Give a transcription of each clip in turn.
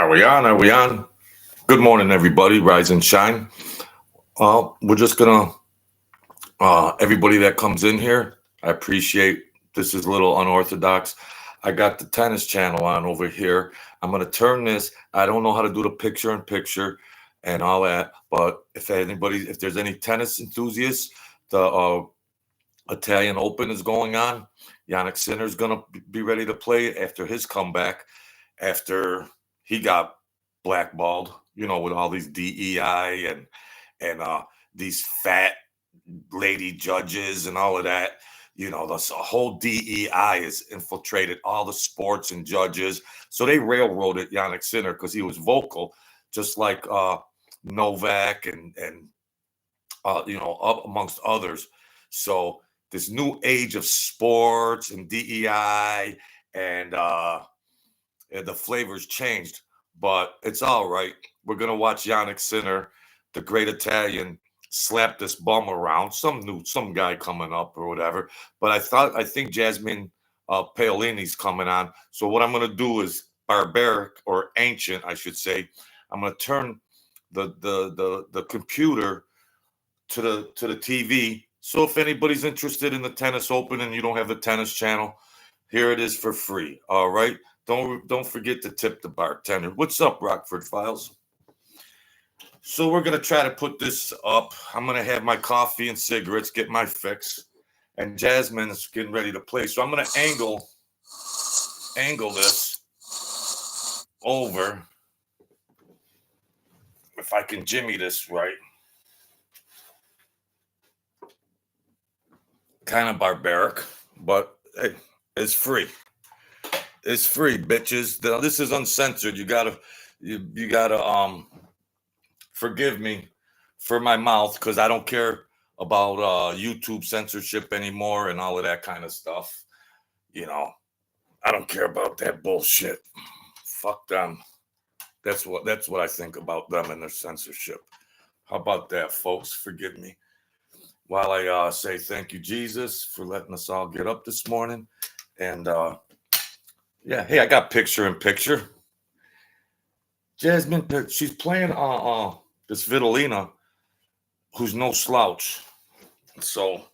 Are we on? Are we on? Good morning, everybody. Rise and shine. We're just gonna everybody that comes in here. I appreciate. This is a little unorthodox. I got the tennis channel on over here. I'm gonna turn this. I don't know how to do the picture in picture and all that, but if there's any tennis enthusiasts, the Italian Open is going on. Jannik Sinner is gonna be ready to play after his comeback. After he got blackballed, with all these DEI and these fat lady judges and all of that. The whole DEI has infiltrated all the sports and judges. So they railroaded Jannik Sinner because he was vocal, just like Novak and amongst others. So this new age of sports and DEI and the flavors changed, but it's all right. We're gonna watch Jannik Sinner, the great Italian, slap this bum around. Some guy coming up or whatever. But I think Jasmine Paolini's coming on. So what I'm gonna do is barbaric or ancient, I should say. I'm gonna turn the computer to the TV. So if anybody's interested in the tennis open and you don't have the tennis channel, here it is for free. All right. Don't forget to tip the bartender. What's up, Rockford Files? So we're gonna try to put this up. I'm gonna have my coffee and cigarettes, get my fix, and Jasmine is getting ready to play. So I'm gonna angle this over. If I can jimmy this right. Kind of barbaric, but hey, it's free. It's free, bitches. This is uncensored. You gotta forgive me for my mouth because I don't care about YouTube censorship anymore and all of that kind of stuff. I don't care about that bullshit. Fuck them. That's what I think about them and their censorship. How about that, folks? Forgive me. While I say thank you, Jesus, for letting us all get up this morning. And yeah, hey, I got picture in picture. Jasmine, she's playing this Vitolina, who's no slouch. So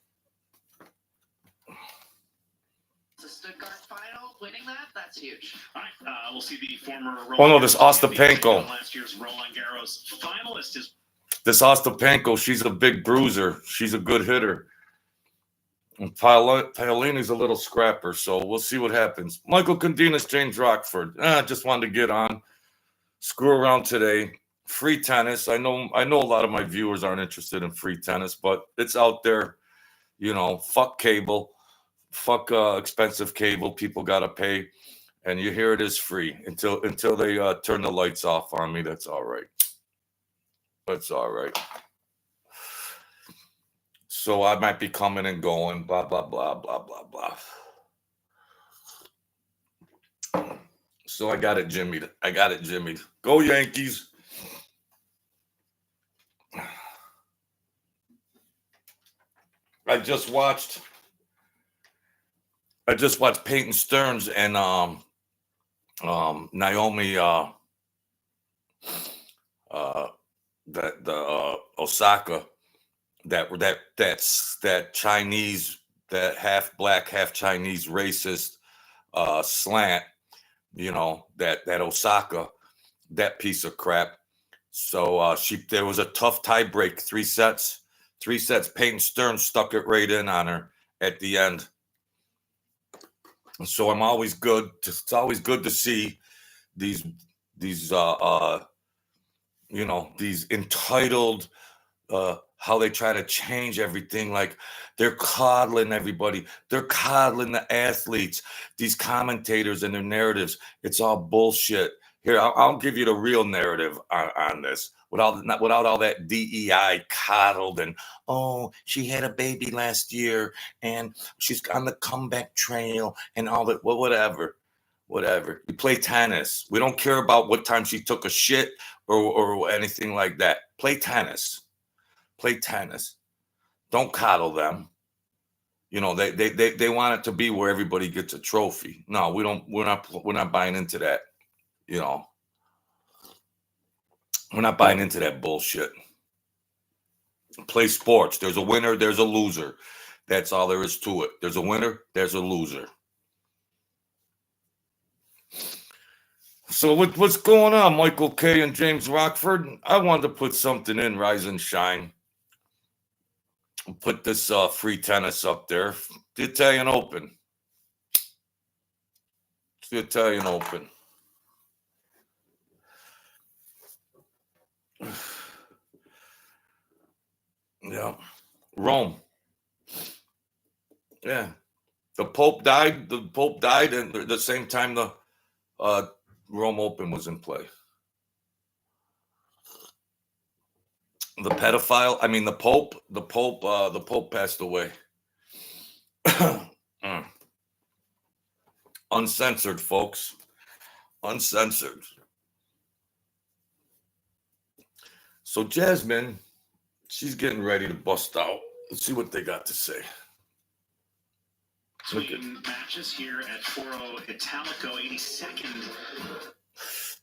the Stuttgart final, winning that's huge. All right, we'll see the former. Oh no, this Aapenko. Last year's Roland Garros finalist is. This Aapenko, she's a big bruiser. She's a good hitter. And Paolini's a little scrapper, so we'll see what happens. Michael Condinas, James Rockford. Just wanted to get on. Screw around today. Free tennis. I know a lot of my viewers aren't interested in free tennis, but it's out there. Fuck cable. Fuck expensive cable. People gotta pay. And you hear it is free until they turn the lights off on me. That's all right. That's all right. So I might be coming and going, blah, blah, blah, blah, blah, blah. So I got it jimmied. Go Yankees. I just watched Peyton Stearns and Naomi Osaka. That Chinese, that half black, half Chinese racist slant, that Osaka, that piece of crap. So there was a tough tie break, 3 sets. Peyton Stearns stuck it right in on her at the end. So I'm always good. It's always good to see these entitled how they try to change everything. Like they're coddling everybody. They're coddling the athletes, these commentators and their narratives. It's all bullshit. Here, I'll give you the real narrative on this without all that DEI coddled and, oh, she had a baby last year and she's on the comeback trail and all that. Well, whatever. You play tennis. We don't care about what time she took a shit or anything like that. Play tennis. Don't coddle them. They want it to be where everybody gets a trophy. No, we don't. We're not buying into that. We're not buying into that bullshit. Play sports. There's a winner, there's a loser. That's all there is to it. There's a winner, there's a loser. So what's going on, Michael K. and James Rockford? I wanted to put something in, Rise and Shine. Put this free tennis up there. The Italian Open. It's the Italian Open. Yeah. Rome. Yeah. The Pope died. The Pope died, and at the same time the Rome Open was in play. The pedophile. I mean, the Pope. The Pope passed away. Uncensored, folks. Uncensored. So Jasmine, she's getting ready to bust out. Let's see what they got to say. Between matches here at Foro Italico, 82nd.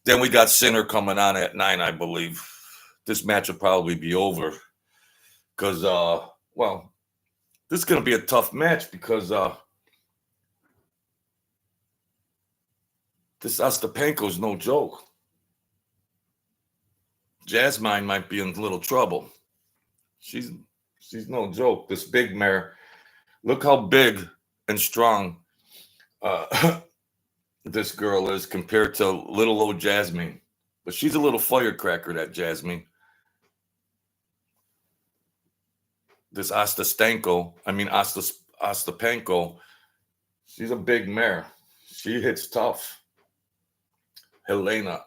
Then we got Sinner coming on at 9, I believe. This match will probably be over because, well, this is going to be a tough match because this Aapenko is no joke. Jasmine might be in a little trouble. She's no joke. This big mare. Look how big and strong this girl is compared to little old Jasmine. But she's a little firecracker, that Jasmine. This Aapenko, she's a big mare. She hits tough. Helena.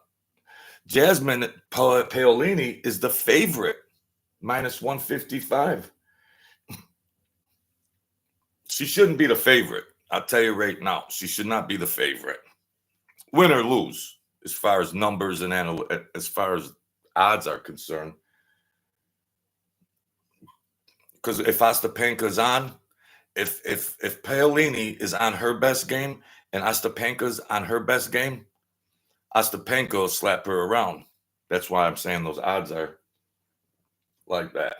Jasmine Paolini is the favorite, minus 155. She shouldn't be the favorite. I'll tell you right now, she should not be the favorite. Win or lose, as far as numbers and as far as odds are concerned. Because if Aapenko's on, if Paolini is on her best game and Aapenko's on her best game, Aapenko will slap her around. That's why I'm saying those odds are like that.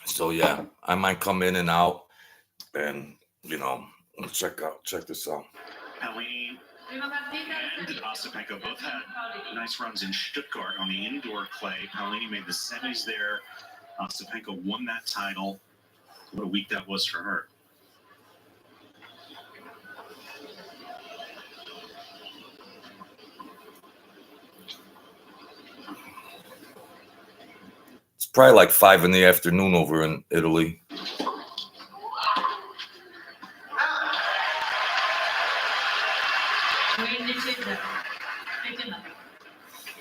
So yeah, I might come in and out, and check this out. Palini and Aapenko both had nice runs in Stuttgart on the indoor clay. Palini made the semis there. Aapenko won that title. What a week that was for her. It's probably like 5 in the afternoon over in Italy.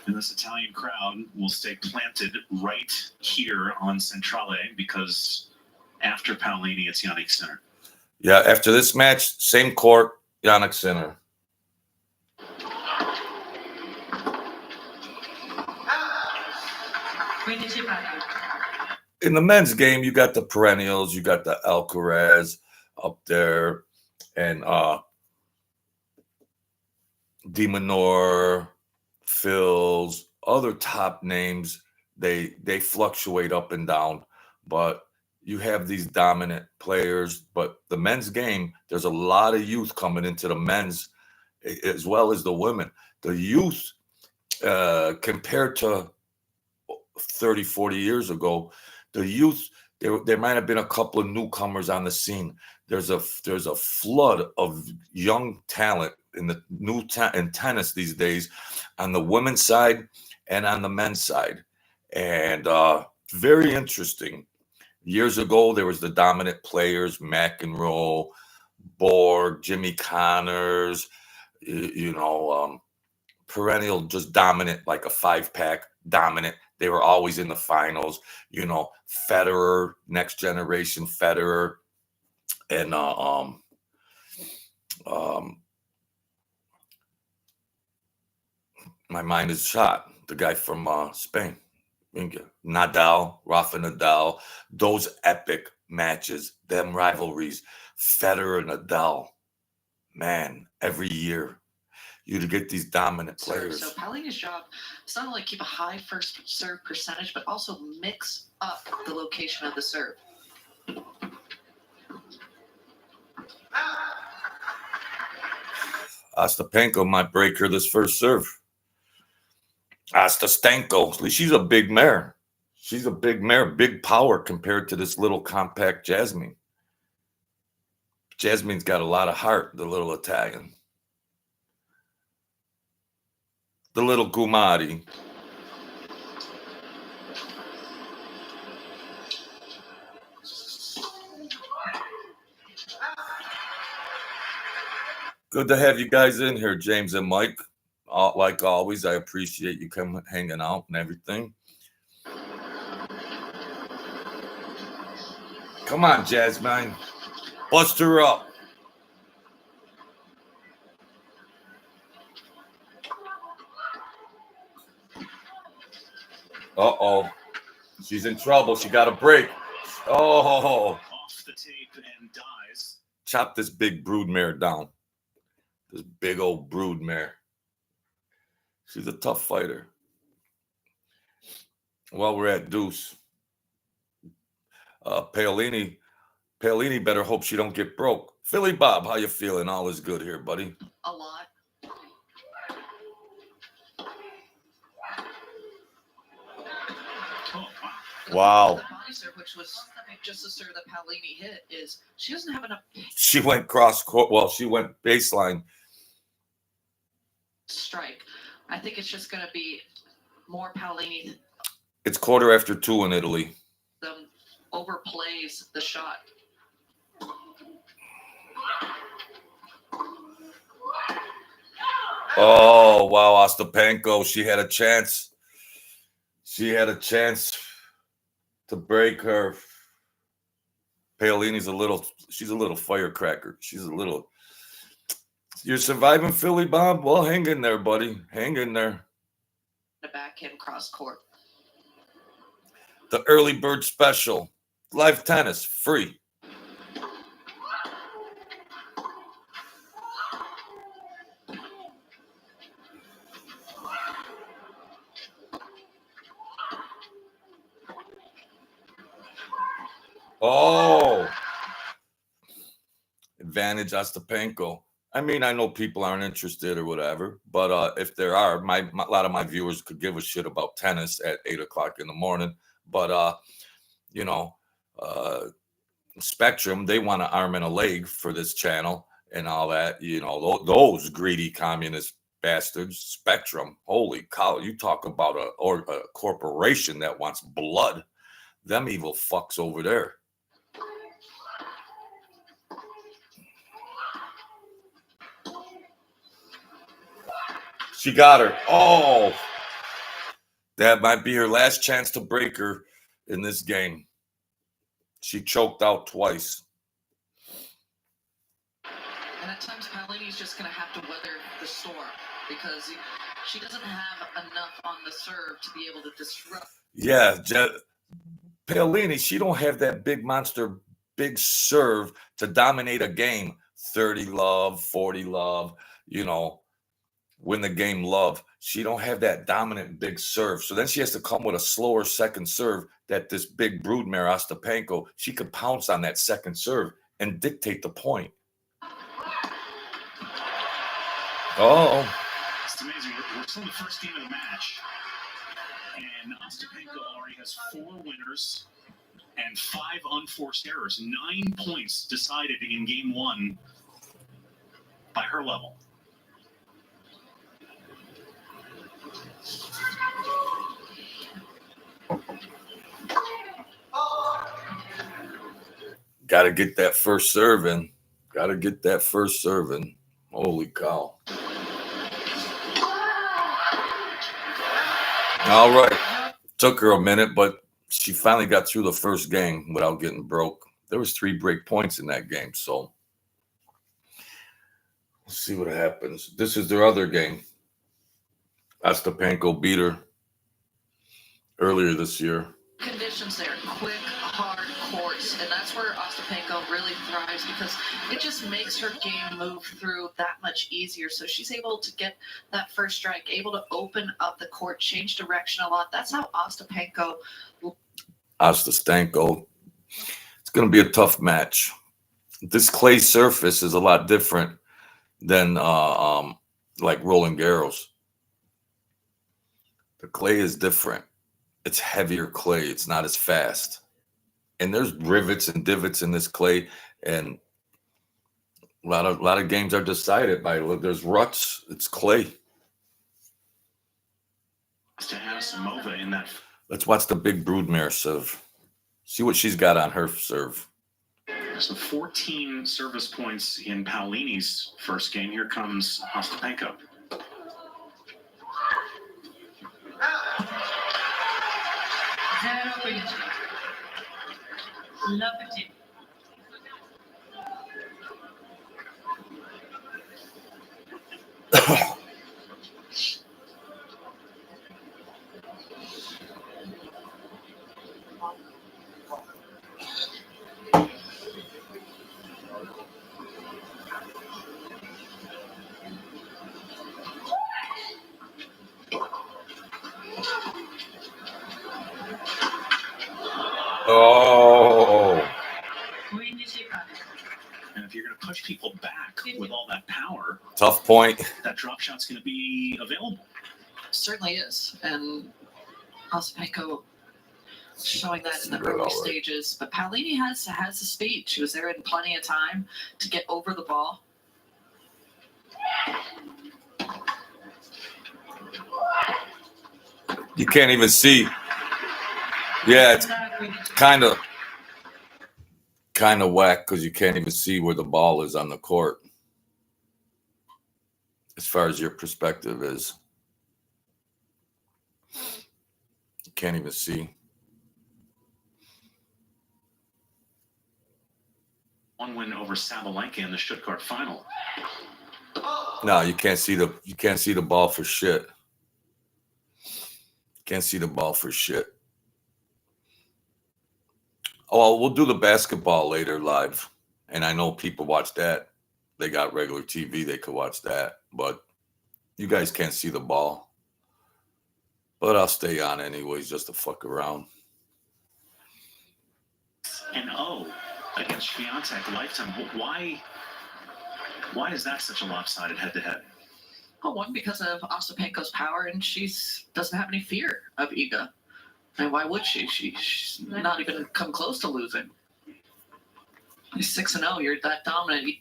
And this Italian crowd will stay planted right here on Centrale because after Paolini, it's Jannik Sinner. Yeah, after this match, same court, Jannik Sinner. In the men's game, you got the perennials, you got the Alcaraz up there, and De Minaur, Phils, other top names. They fluctuate up and down, but you have these dominant players. But the men's game, there's a lot of youth coming into the men's as well as the women. The youth, compared to 30, 40 years ago, the youth, there might have been a couple of newcomers on the scene. There's a flood of young talent in the in tennis these days, on the women's side and on the men's side, and very interesting. Years ago, there was the dominant players: McEnroe, Borg, Jimmy Connors, perennial, just dominant, like a 5-pack, dominant. They were always in the finals. Federer, next generation Federer, and my mind is shot. The guy from Spain, Nadal, Rafa Nadal. Those epic matches, them rivalries, Federer, Nadal, man, every year. you to get these dominant serve. players. So Paolini's job is not only keep a high first serve percentage, but also mix up the location of the serve. Aapenko might break her this first serve. Aapenko, she's a big mare. She's a big mare, big power compared to this little compact Jasmine. Jasmine's got a lot of heart, the little Italian. The little Gumari. Good to have you guys in here, James and Mike. Like always, I appreciate you coming, hanging out and everything. Come on, Jasmine. Bust her up. Uh-oh. She's in trouble. She got a break. Oh. Off the tape and dies. Chop this big broodmare down. This big old broodmare. She's a tough fighter. While we're at deuce, Paolini better hope she don't get broke. Philly Bob, how you feeling? All is good here, buddy. A lot. Oh, wow. Wow. The body serve, which was just the serve that Paolini hit, is she doesn't have enough She went cross court. Well, she went baseline. strike. I think it's just going to be more Paolini It's 2:15 in Italy. overplays the shot. Oh, wow, Aapenko. She had a chance. She had a chance to break her. Paolini's she's a little firecracker. She's a little. You're surviving, Philly Bob? Well, hang in there, buddy. Hang in there. The backhand cross court. The early bird special. Live tennis, free. Oh. Advantage Aapenko. I mean, I know people aren't interested or whatever, but if there are, a lot of my viewers could give a shit about tennis at 8 o'clock in the morning. But, you know, Spectrum, they want an arm and a leg for this channel and all that. You know, those greedy communist bastards. Spectrum, holy cow! You talk about a corporation that wants blood. Them evil fucks over there. She got her. Oh, that might be her last chance to break her in this game. She choked out twice. And at times, Paolini's just going to have to weather the storm because she doesn't have enough on the serve to be able to disrupt. Yeah, Paolini, she don't have that big monster, big serve to dominate a game. 30 love, 40 love, you know. Win the game love. She don't have that dominant big serve. So then she has to come with a slower second serve that this big broodmare Aapenko, she could pounce on that second serve and dictate the point. Oh. It's amazing. We're still in the first game of the match. And Aapenko already has 4 winners and 5 unforced errors. 9 points decided in game 1 by her level. Got to get that first serve in. Got to get that first serve in. Holy cow. All right. Took her a minute, but she finally got through the first game without getting broke. There was 3 break points in that game, so let's see what happens. This is their other game. Aapenko beat her earlier this year. Conditions there, quick, hard courts, and that's where Aapenko Ostapenko really thrives because it just makes her game move through that much easier. So she's able to get that first strike, able to open up the court, change direction a lot. That's how Ostapenko. It's going to be a tough match. This clay surface is a lot different than like Roland Garros. The clay is different. It's heavier clay. It's not as fast. And there's rivets and divots in this clay, and a lot of games are decided by there's ruts. It's clay. To have Samova in that. Let's watch the big broodmare serve. See what she's got on her serve. So 14 service points in Paolini's first game. Here comes Ostapenko. Oh. And if you're going to push people back with all that power, Tough point. that drop shot's going to be available. Certainly is. And Ostapenko showing that in the early stages. But Palini has the speed. She was there in plenty of time to get over the ball. You can't even see. Yeah, it's kind of whack because you can't even see where the ball is on the court as far as your perspective is. You can't even see. One win over Sabalenka in the Stuttgart final. No, you can't see the ball for shit. Can't see the ball for shit. Oh, we'll do the basketball later live. And I know people watch that. They got regular TV. They could watch that. But you guys can't see the ball. But I'll stay on anyways just to fuck around. And against Swiatek lifetime. Why is that such a lopsided head-to-head? Well, one, because of Ostapenko's power, and she doesn't have any fear of Iga. And why would she? She's not even come close to losing. You're 6-0. You're that dominant.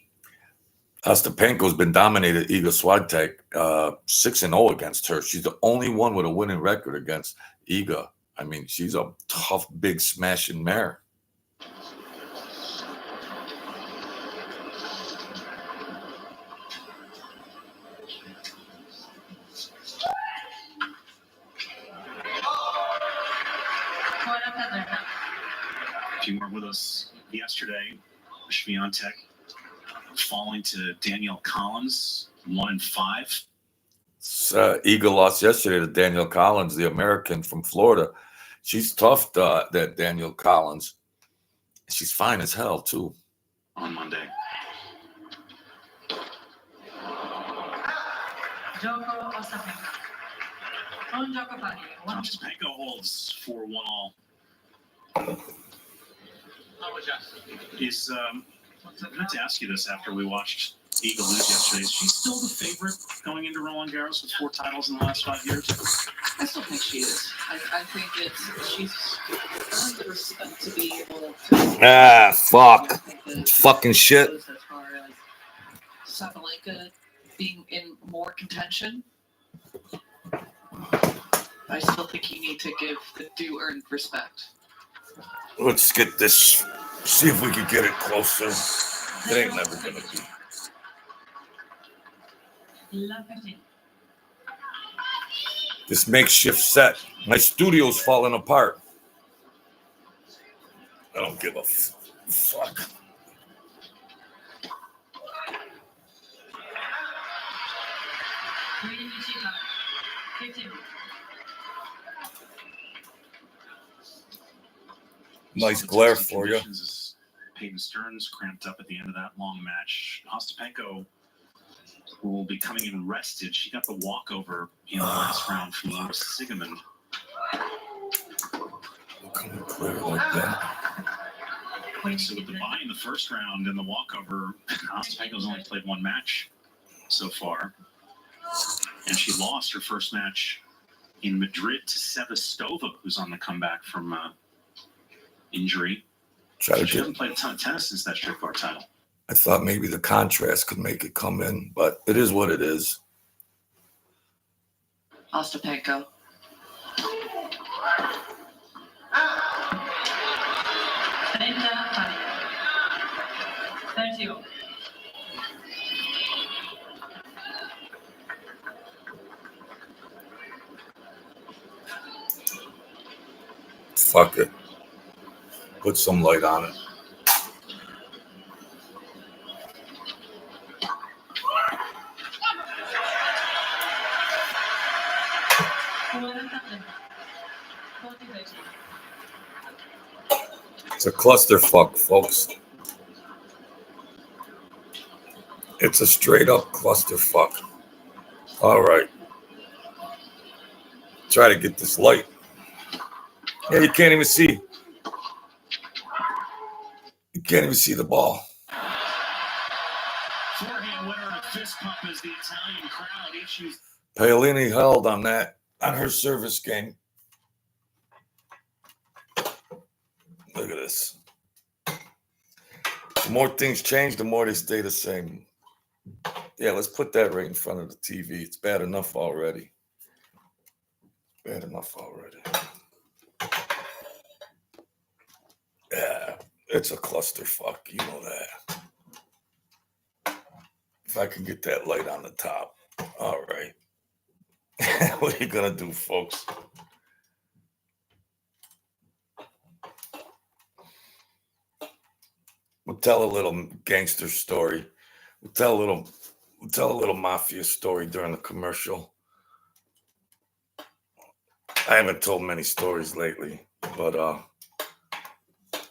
Ostapenko's been dominated Iga Swiatek 6-0 against her. She's the only one with a winning record against Iga. I mean, she's a tough, big, smashing mare. If you weren't with us yesterday, Swiatek falling to Danielle Collins, 1-5. Iga lost yesterday to Danielle Collins, the American from Florida. She's tough, that Danielle Collins. She's fine as hell, too. On Monday. Ostapenko holds 4-1 all. I meant to ask you this after we watched Iga lose yesterday. Is she still the favorite going into Roland Garros with 4 titles in the last 5 years? I still think she is. I think she's earned the respect to be able to. Fuck. Fucking shit. As far as Sabalenka being in more contention, I still think you need to give the due earned respect. Let's get this. See if we can get it closer. It ain't never gonna be. This makeshift set. My studio's falling apart. I don't give a fuck. Nice glare for you. Peyton Stearns cramped up at the end of that long match. Ostapenko will be coming in rested. She got the walkover in the last round from Laura Sigemund. Clear like that. So with the bye in the first round and the walkover, Ostapenko's only played one match so far. And she lost her first match in Madrid to Sevastova, who's on the comeback from injury. She hasn't played a ton of tennis since that Stuttgart title. I thought maybe the contrast could make it come in, but it is what it is. Ostapenko. Fuck it. Put some light on it. It's a clusterfuck, folks. It's a straight up clusterfuck. All right. Try to get this light. Yeah, you can't even see. You can't even see the ball. Forehand winner and a fist pump as the Italian crowd issues. Paolini held on that, on her service game. Look at this. The more things change, the more they stay the same. Yeah, let's put that right in front of the TV. It's bad enough already. Bad enough already. Yeah, it's a clusterfuck. You know that. If I can get that light on the top. All right. What are you going to do, folks? We'll tell a little gangster story. We'll tell a little mafia story during the commercial. I haven't told many stories lately, but a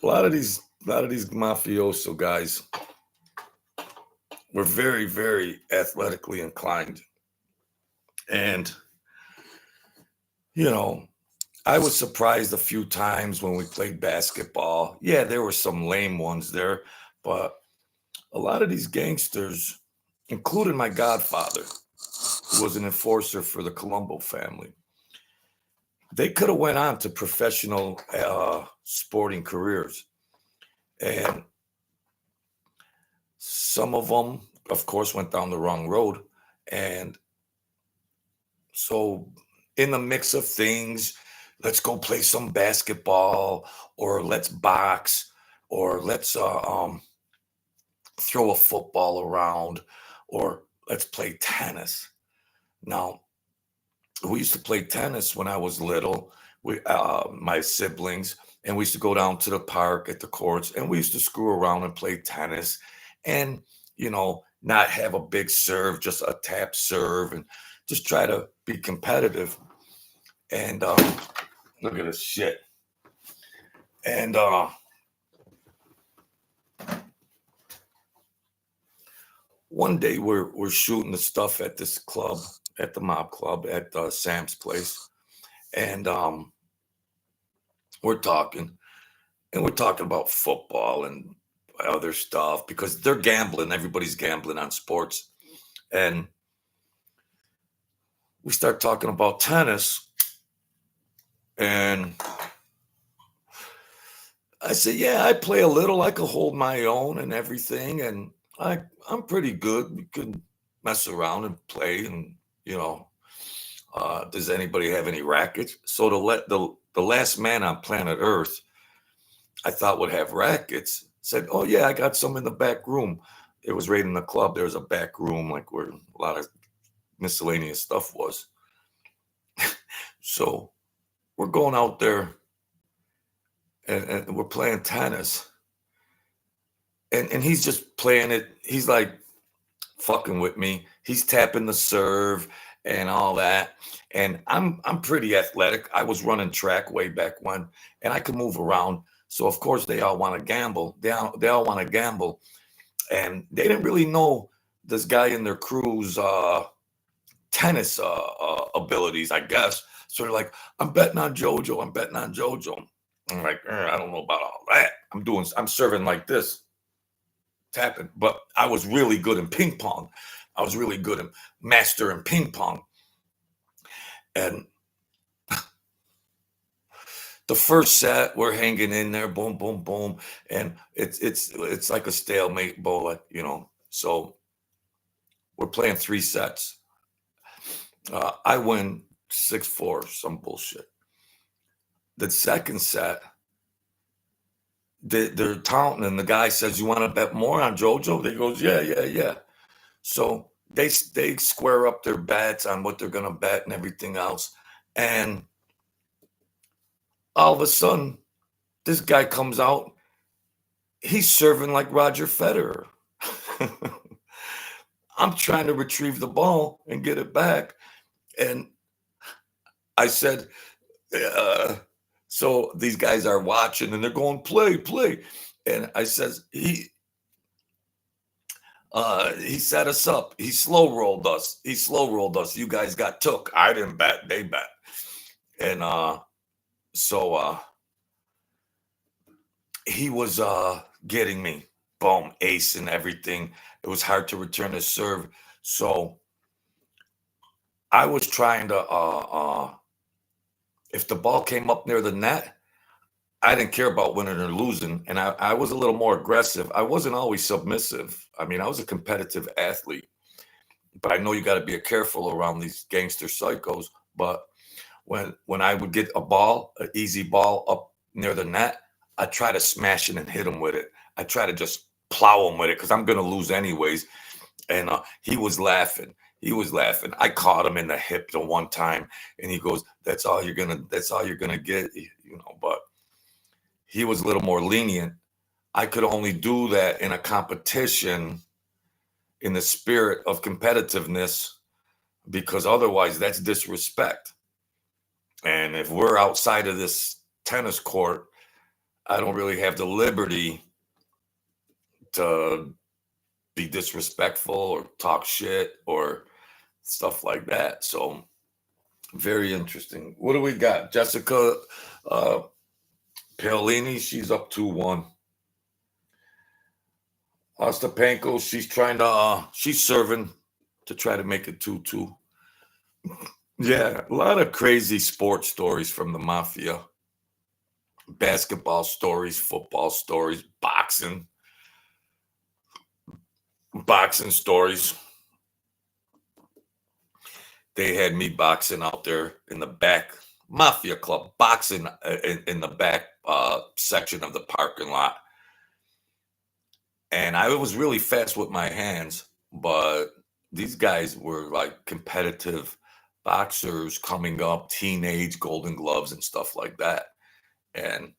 lot of these mafioso guys were very, very athletically inclined. And, you know, I was surprised a few times when we played basketball. Yeah, there were some lame ones there, but a lot of these gangsters, including my godfather, who was an enforcer for the Colombo family, they could have went on to professional sporting careers. And some of them, of course, went down the wrong road. And so in the mix of things, let's go play some basketball, or let's box, or let's throw a football around, or let's play tennis. Now, we used to play tennis when I was little, my siblings, and we used to go down to the park at the courts, and we used to screw around and play tennis and, you know, not have a big serve, just a tap serve, and just try to be competitive. And look at this shit. And one day we're shooting the stuff at this club, at the mob club, at Sam's place. And we're talking about football and other stuff because they're gambling. Everybody's gambling on sports. And we start talking about tennis. And I said, yeah, I play a little. I can hold my own and everything. And I'm pretty good. We can mess around and play. And, you know, does anybody have any rackets? So the last man on planet Earth, I thought would have rackets, said, oh, yeah, I got some in the back room. It was right in the club. There was a back room, like where a lot of miscellaneous stuff was. So we're going out there and we're playing tennis. And he's just playing it. He's like fucking with me. He's tapping the serve and all that. And I'm pretty athletic. I was running track way back when, and I could move around. So of course they all want to gamble. They all want to gamble, and they didn't really know this guy in their crew's tennis abilities, I guess. So they're like, I'm betting on JoJo. I'm betting on JoJo. I'm like, I don't know about all that. I'm serving like this, tapping. But I was really good in ping pong. I was really good in master in ping pong. And the first set, we're hanging in there, boom, boom, boom, and it's like a stalemate bullet, So we're playing 3 sets. I win 6-4, some bullshit. The second set, they're taunting, and the guy says, "You want to bet more on JoJo?" They goes, "Yeah." So they square up their bets on what they're gonna bet and everything else, and all of a sudden, this guy comes out. He's serving like Roger Federer. I'm trying to retrieve the ball and get it back, and I said, so these guys are watching and they're going, play. And I says, he set us up. He slow rolled us. You guys got took. I didn't bet. They bet. And so he was getting me. Boom, ace and everything. It was hard to return his serve. So I was trying to, if the ball came up near the net, I didn't care about winning or losing. And I was a little more aggressive. I wasn't always submissive. I mean, I was a competitive athlete. But I know you got to be careful around these gangster psychos. But when I would get a ball, an easy ball up near the net, I try to smash it and hit him with it. I try to just plow him with it because I'm going to lose anyways. And he was laughing. I caught him in the hip the one time, and he goes, that's all you're gonna get, but he was a little more lenient. I could only do that in a competition in the spirit of competitiveness, because otherwise that's disrespect. And if we're outside of this tennis court, I don't really have the liberty to be disrespectful or talk shit or stuff like that. So very interesting. What do we got? Jessica Paolini, she's up 2-1. Aapenko, she's serving to try to make it 2-2. Yeah, a lot of crazy sports stories from the mafia. Basketball stories, football stories, boxing stories. They had me boxing out there in the back, mafia club, boxing in the back section of the parking lot. And I was really fast with my hands, but these guys were like competitive boxers coming up, teenage Golden Gloves and stuff like that. And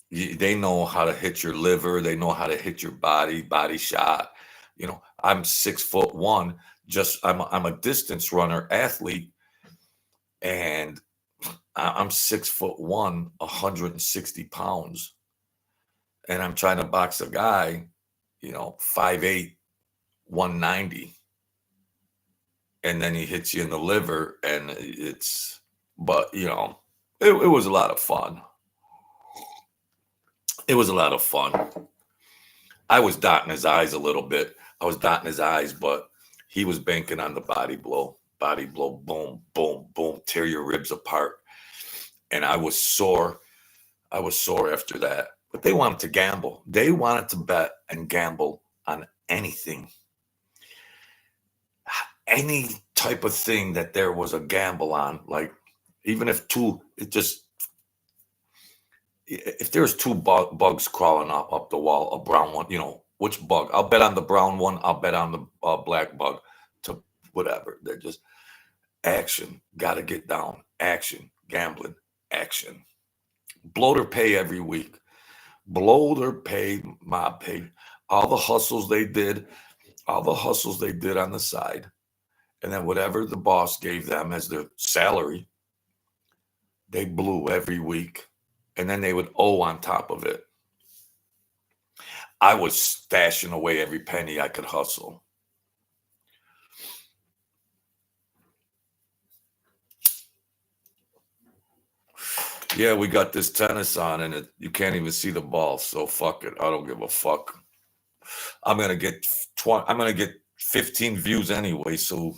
they know how to hit your liver. They know how to hit your body shot. I'm 6'1". I'm a distance runner athlete, and I'm 6'1", 160 pounds. And I'm trying to box a guy, 5'8", 190. And then he hits you in the liver, and it was a lot of fun. It was a lot of fun. I was dotting his eyes a little bit. But he was banking on the body blow, boom, boom, boom, tear your ribs apart. And I was sore. After that. But they wanted to gamble. They wanted to bet and gamble on anything. Any type of thing that there was a gamble on. Like, even if there's 2 bugs crawling up the wall, a brown one, which bug? I'll bet on the brown one. I'll bet on the black bug, to whatever. They're just action. Got to get down. Action. Gambling. Action. Blow their pay every week. Blow their pay, mob pay. All the hustles they did on the side. And then whatever the boss gave them as their salary, they blew every week. and then they would owe on top of it. I was stashing away every penny I could hustle. Yeah, we got this tennis on, and you can't even see the ball. So fuck it. I don't give a fuck. I'm gonna get 20. I'm gonna get 15 views anyway. So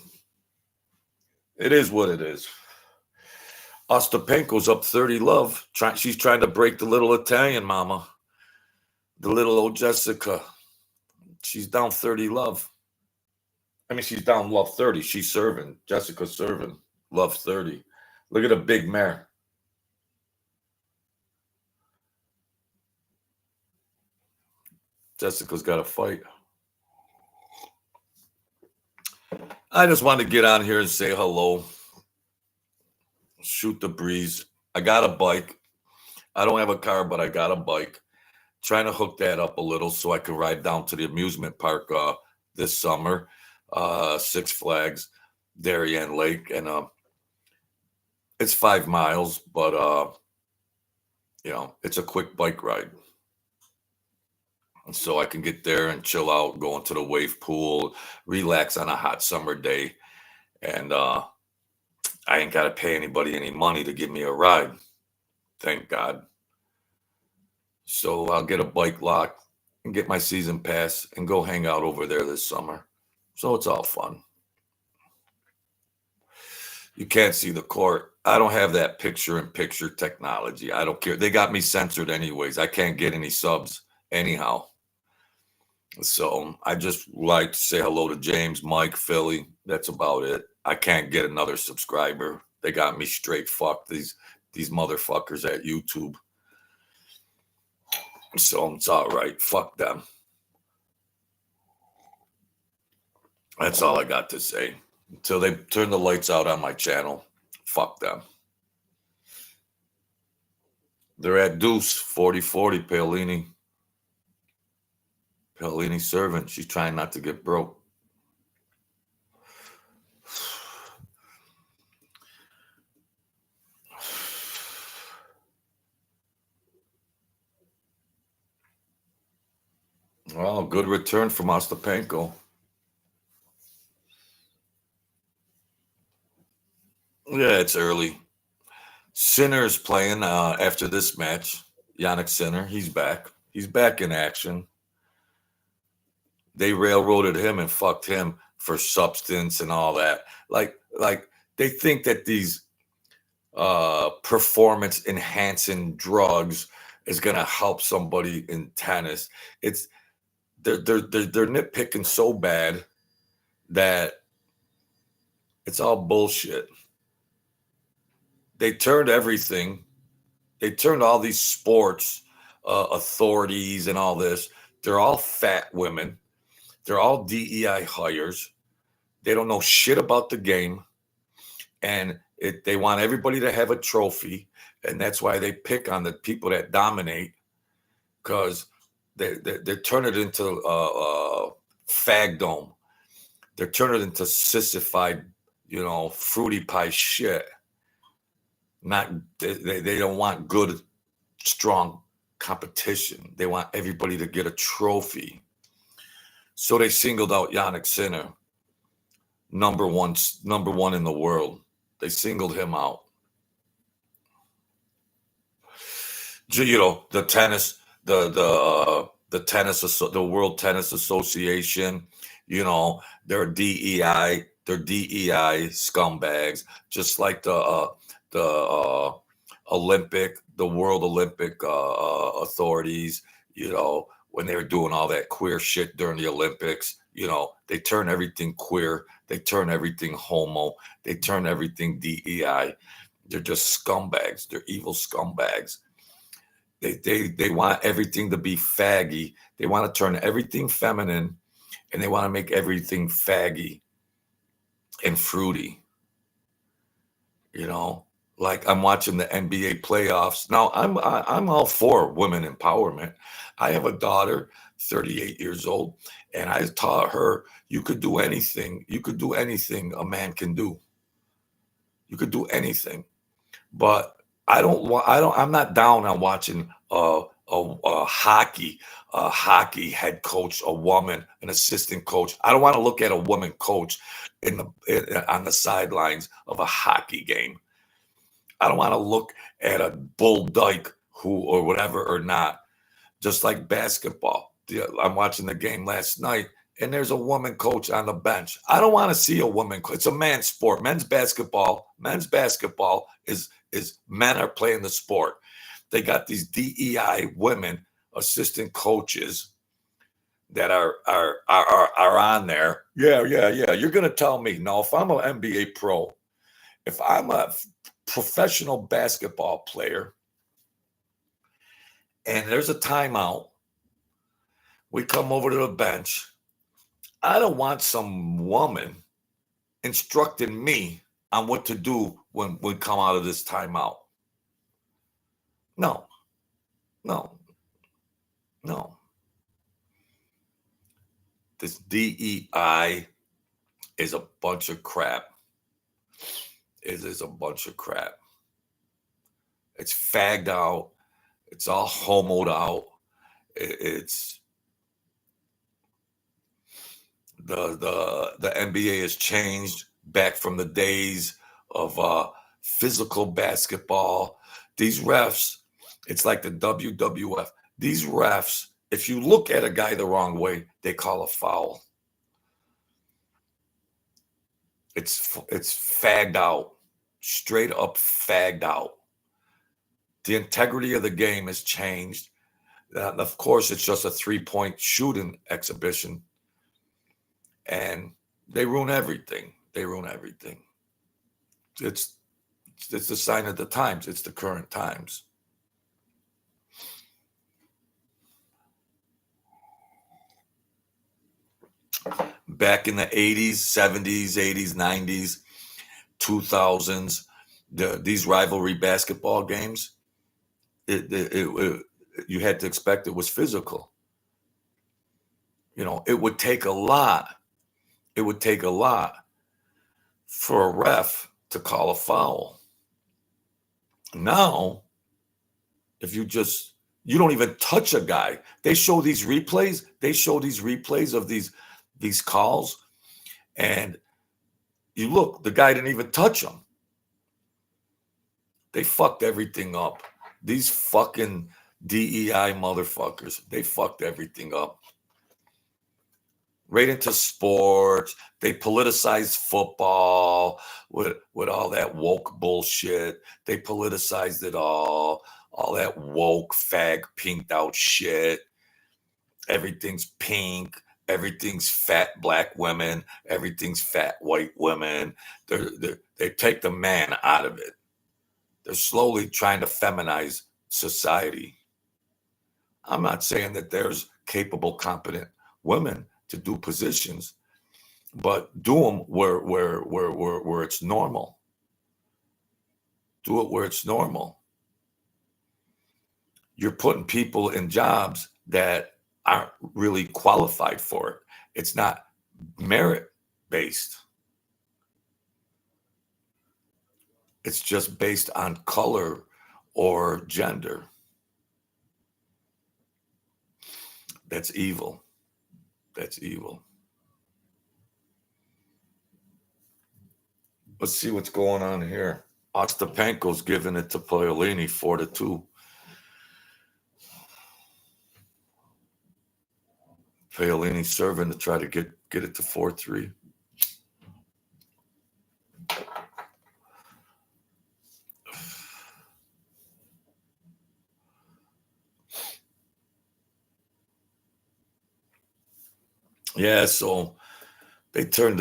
it is what it is. Ostapenko's up 30 love. She's trying to break the little Italian mama, the little old Jessica. She's down 30 love. I mean, she's down love 30. She's serving. Jessica's serving. Love 30. Look at a big mare. Jessica's got a fight. I just wanted to get on here and say hello. Shoot the breeze. I got a bike. I don't have a car, but I got a bike. Trying to hook that up a little so I can ride down to the amusement park this summer. Six Flags, Darien Lake. And it's 5 miles, but it's a quick bike ride. So I can get there and chill out, go into the wave pool, relax on a hot summer day. And I ain't got to pay anybody any money to give me a ride. Thank God. So I'll get a bike lock and get my season pass and go hang out over there this summer. So it's all fun. You can't see the court. I don't have that picture-in-picture technology. I don't care. They got me censored anyways. I can't get any subs anyhow. So I just like to say hello to James, Mike, Philly. That's about it. I can't get another subscriber. They got me straight fucked, these motherfuckers at YouTube. So it's all right. Fuck them. That's all I got to say. Until they turn the lights out on my channel, fuck them. They're at Deuce, 40-40, Paolini. Palini servant. She's trying not to get broke. Well, good return from Ostapenko. Yeah, it's early. Sinner is playing after this match. Jannik Sinner, he's back. He's back in action. They railroaded him and fucked him for substance and all that. Like they think that these performance enhancing drugs is gonna help somebody in tennis. They're nitpicking so bad that it's all bullshit. They turned everything. They turned all these sports authorities and all this. They're all fat women. They're all DEI hires. They don't know shit about the game. And they want everybody to have a trophy. And that's why they pick on the people that dominate, because they turn it into fagdom. They're turning it into sissified, fruity pie shit. They don't want good, strong competition. They want everybody to get a trophy. So they singled out Jannik Sinner, number one in the world. They singled him out. The tennis, the World Tennis Association. They're DEI scumbags, just like the World Olympic authorities. When they were doing all that queer shit during the Olympics, they turn everything queer. They turn everything homo. They turn everything DEI. They're just scumbags. They're evil scumbags. They want everything to be faggy. They want to turn everything feminine, and they want to make everything faggy and fruity. Like I'm watching the NBA playoffs. Now I'm all for women empowerment. I have a daughter, 38 years old, and I taught her you could do anything. You could do anything a man can do. You could do anything. But I'm not down on watching a hockey head coach, a woman, an assistant coach. I don't want to look at a woman coach on the sidelines of a hockey game. I don't want to look at a Bull Dyke or whatever or not. Just like basketball. I'm watching the game last night, and there's a woman coach on the bench. I don't want to see a woman coach. It's a man's sport. Men's basketball is men are playing the sport. They got these DEI women assistant coaches that are on there. Yeah. You're gonna tell me, no, if I'm an NBA pro, if I'm a professional basketball player, and there's a timeout, we come over to the bench. I don't want some woman instructing me on what to do when we come out of this timeout. No. This DEI is a bunch of crap. It is a bunch of crap. It's fagged out. It's all homoed out. It's the NBA has changed back from the days of physical basketball. These refs, it's like the WWF. These refs, if you look at a guy the wrong way, they call a foul. It's fagged out, straight up fagged out. The integrity of the game has changed. Of course, it's just a 3-point shooting exhibition. And they ruin everything. It's the sign of the times. It's the current times. Back in the 80s, 70s, 80s, 90s, 2000s, these rivalry basketball games, you had to expect it was physical. It would take a lot. It would take a lot for a ref to call a foul. Now, if you don't even touch a guy. They show these replays. Of these calls, and you look, the guy didn't even touch him. They fucked everything up. These fucking DEI motherfuckers, they fucked everything up. Right into sports. They politicized football with all that woke bullshit. They politicized it all that woke fag pinked out shit. Everything's pink. Everything's fat black women. Everything's fat white women. They take the man out of it. They're slowly trying to feminize society. I'm not saying that there's capable, competent women to do positions, but do them where it's normal. Do it where it's normal. You're putting people in jobs that aren't really qualified for it. It's not merit-based. It's just based on color or gender. That's evil. That's evil. Let's see what's going on here. Ostapenko's giving it to Paolini 4-2. Paolini serving to try to get it to 4-3. Yeah, so they turned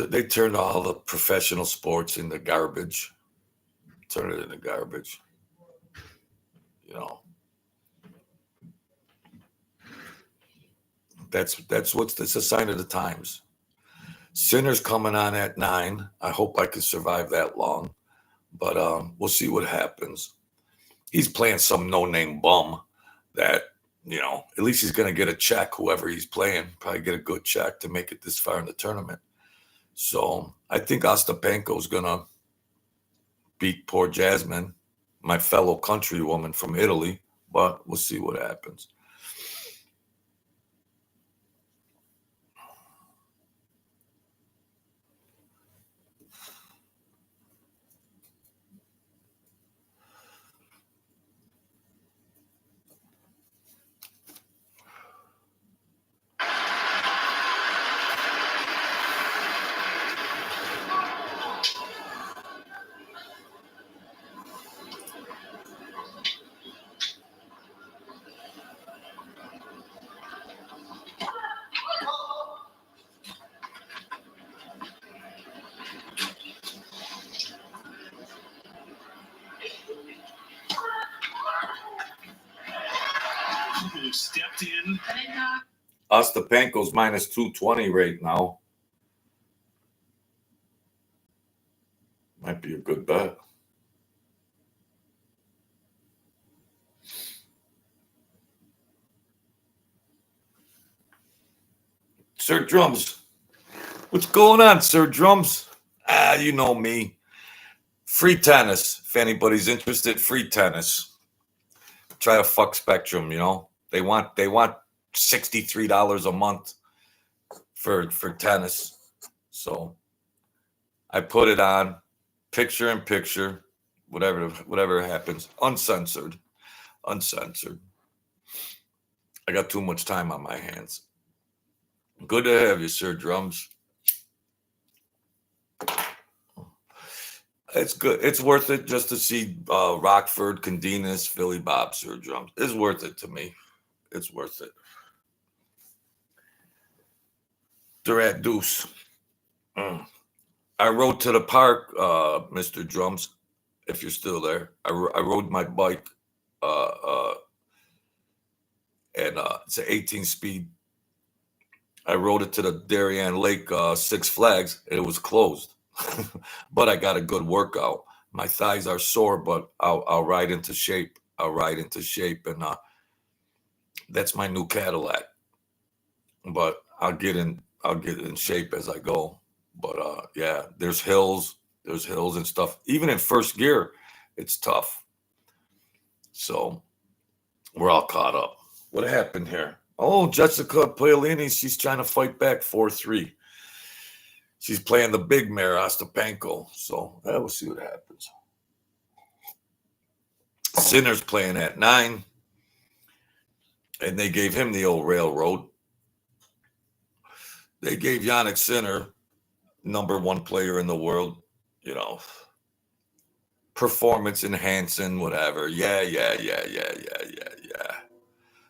all the professional sports into garbage. Turn it into garbage. That's a sign of the times. Sinner's coming on at 9. I hope I can survive that long, but we'll see what happens. He's playing some no-name bum that, at least he's going to get a check, whoever he's playing, probably get a good check to make it this far in the tournament. So I think Ostapenko is going to beat poor Jasmine. my fellow countrywoman from Italy, but we'll see what happens. Who stepped in. Ostapenko's minus 220 right now. Might be a good bet. Sir Drums. What's going on, Sir Drums? You know me. Free tennis. If anybody's interested, free tennis. Try to fuck Spectrum, you know. They want $63 a month for tennis. So I put it on picture in picture, whatever happens. Uncensored. I got too much time on my hands. Good to have you, Sir Drums. It's good. It's worth it just to see Rockford, Candinas, Philly Bob, Sir Drums. It's worth it to me. It's worth it. They're at Deuce. I rode to the park, Mr. Drums, if you're still there. I rode my bike, and it's an 18-speed. I rode it to the Darien Lake Six Flags, and it was closed. But I got a good workout. My thighs are sore, but I'll ride into shape. And that's my new Cadillac. But I'll get in shape as I go. But yeah, there's hills and stuff. Even in first gear, it's tough. So we're all caught up. What happened here? Oh, Jessica Paolini, she's trying to fight back 4-3. She's playing the big mare, Aapenko. So we'll see what happens. Sinner's playing at 9. And they gave him the old railroad. They gave Jannik Sinner, #1 player in the world, you know, performance enhancing, whatever. Yeah.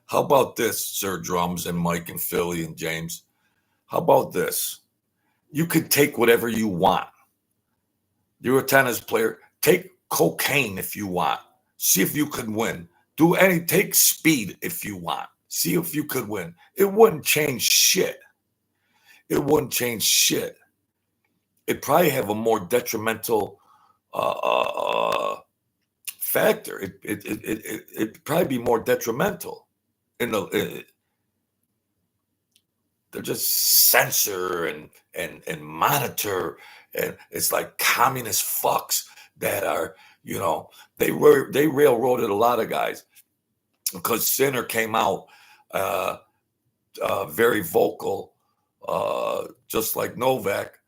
How about this, Sir Drums and Mike and Philly and James? How about this? You could take whatever you want. You're a tennis player. Take cocaine if you want. See if you could win. Take speed if you want. See if you could win. It wouldn't change shit. It'd probably have a more detrimental factor. It'd probably be more detrimental. They're just censor and monitor, and it's like communist fucks that are, you know, they railroaded a lot of guys because Sinner came out very vocal, just like Novak,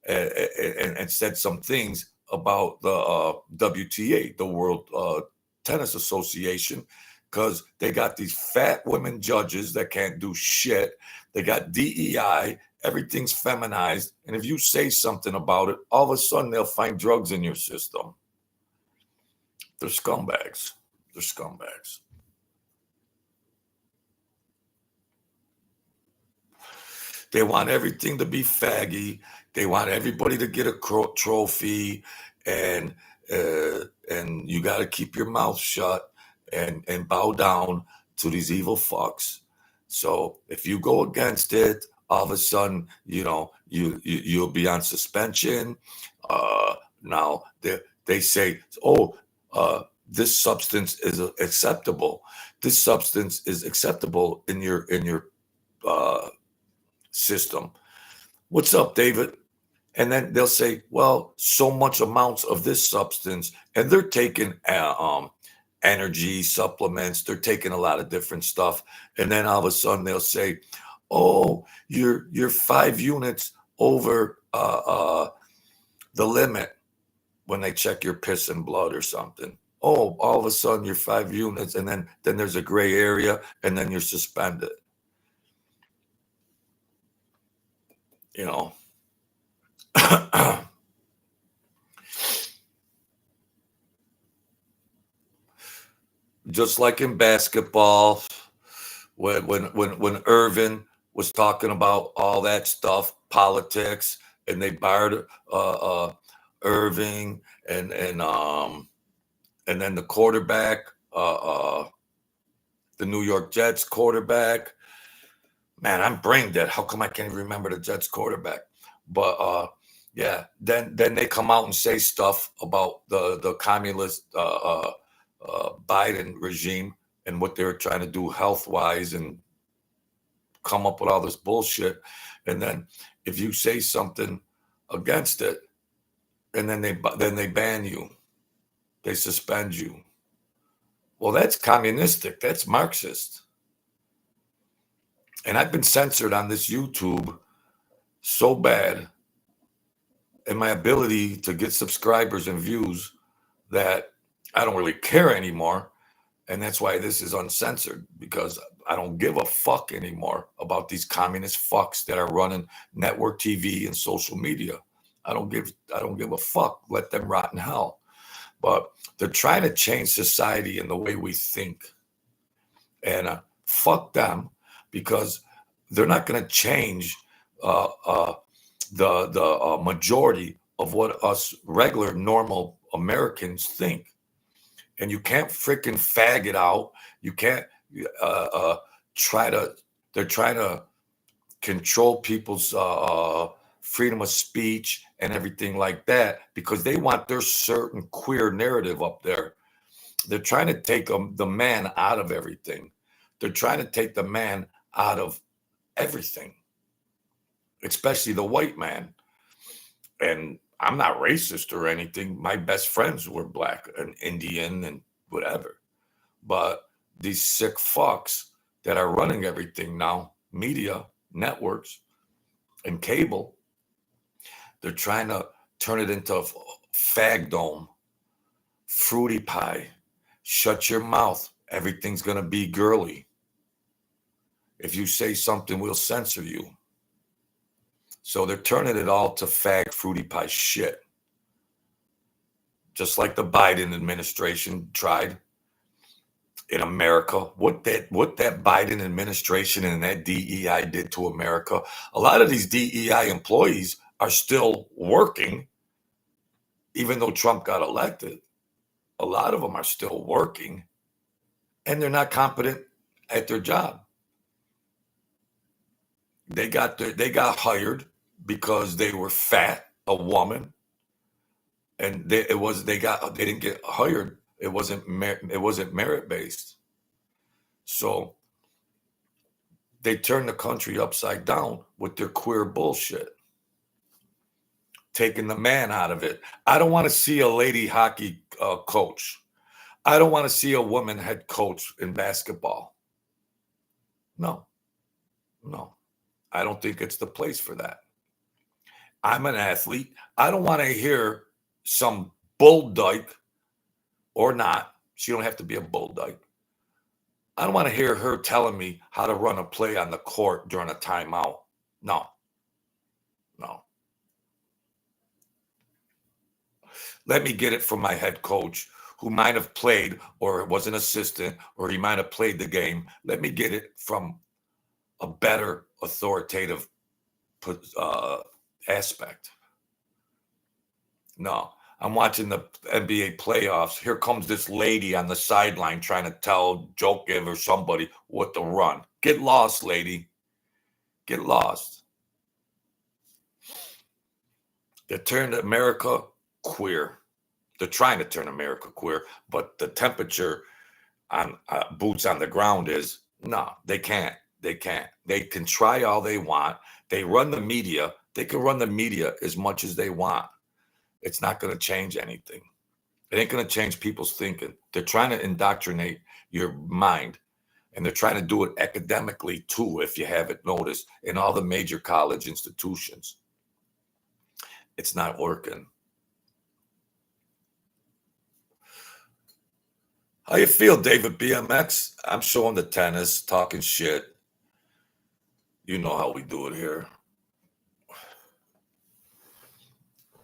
and said some things about the WTA, the World Tennis Association, because they got these fat women judges that can't do shit. They got DEI, everything's feminized. And if you say something about it, all of a sudden they'll find drugs in your system. They're scumbags. They want everything to be faggy. They want everybody to get a trophy, and you got to keep your mouth shut and bow down to these evil fucks. So if you go against it, all of a sudden, you know, you'll be on suspension. Now they say, this substance is acceptable. This substance is acceptable in your system. What's up, David? And then they'll say, well, so much amounts of this substance, and they're taking energy supplements. They're taking a lot of different stuff. And then all of a sudden they'll say, oh, you're 5 units over the limit when they check your piss and blood or something. Oh, all of a sudden you're 5 units, and then there's a gray area, and then you're suspended. You know. Just like in basketball, when Irvin was talking about all that stuff, politics, and they barred Irving, and then the quarterback, the New York Jets quarterback. Man, I'm brain dead. How come I can't even remember the Jets quarterback? But yeah, then they come out and say stuff about the communist Biden regime and what they were trying to do health-wise, and come up with all this bullshit. And then if you say something against it, and then they ban you, they suspend you. Well, that's communistic. That's Marxist. And I've been censored on this YouTube so bad, and my ability to get subscribers and views, that I don't really care anymore. And that's why this is uncensored, because I don't give a fuck anymore about these communist fucks that are running network TV and social media. I don't give a fuck. Let them rot in hell. But they're trying to change society in the way we think. And fuck them, because they're not going to change the majority of what us regular, normal Americans think. And you can't freaking fag it out. You can't they're trying to control people's freedom of speech and everything like that, because they want their certain queer narrative up there. They're trying to take the man out of everything. They're trying to take the man out of everything, especially the white man. And I'm not racist or anything. My best friends were black and Indian and whatever. But these sick fucks that are running everything now, media, networks, and cable, they're trying to turn it into a fagdom, fruity pie. Shut your mouth. Everything's going to be girly. If you say something, we'll censor you. So they're turning it all to fag, fruity pie shit. Just like the Biden administration tried in America. What that Biden administration and that DEI did to America. A lot of these DEI employees are still working, even though Trump got elected. A lot of them are still working, and they're not competent at their job. They got hired because they were fat, a woman, and they didn't get hired. It wasn't merit based. So they turned the country upside down with their queer bullshit, taking the man out of it. I don't want to see a lady hockey coach. I don't want to see a woman head coach in basketball. No. I don't think it's the place for that. I'm an athlete. I don't want to hear some bull dyke, or not. She don't have to be a bull dyke. I don't want to hear her telling me how to run a play on the court during a timeout. No. Let me get it from my head coach, who might have played or was an assistant, or he might have played the game. Let me get it from a better authoritative aspect. No, I'm watching the NBA playoffs. Here comes this lady on the sideline trying to tell Jokic or somebody what to run. Get lost, lady. Get lost. They turned America queer. They're trying to turn America queer, but the temperature on boots on the ground is, no, they can't. They can try all they want. They run the media They can run the media as much as they want. It's not going to change anything. It ain't going to change people's thinking. They're trying to indoctrinate your mind, and they're trying to do it academically too, if you haven't noticed, in all the major college institutions. It's not working. How you feel, David BMX? I'm showing the tennis, talking shit. You know how we do it here.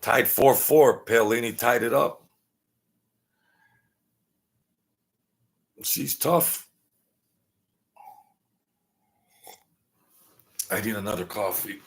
Tied 4-4. Paolini tied it up. She's tough. I need another coffee.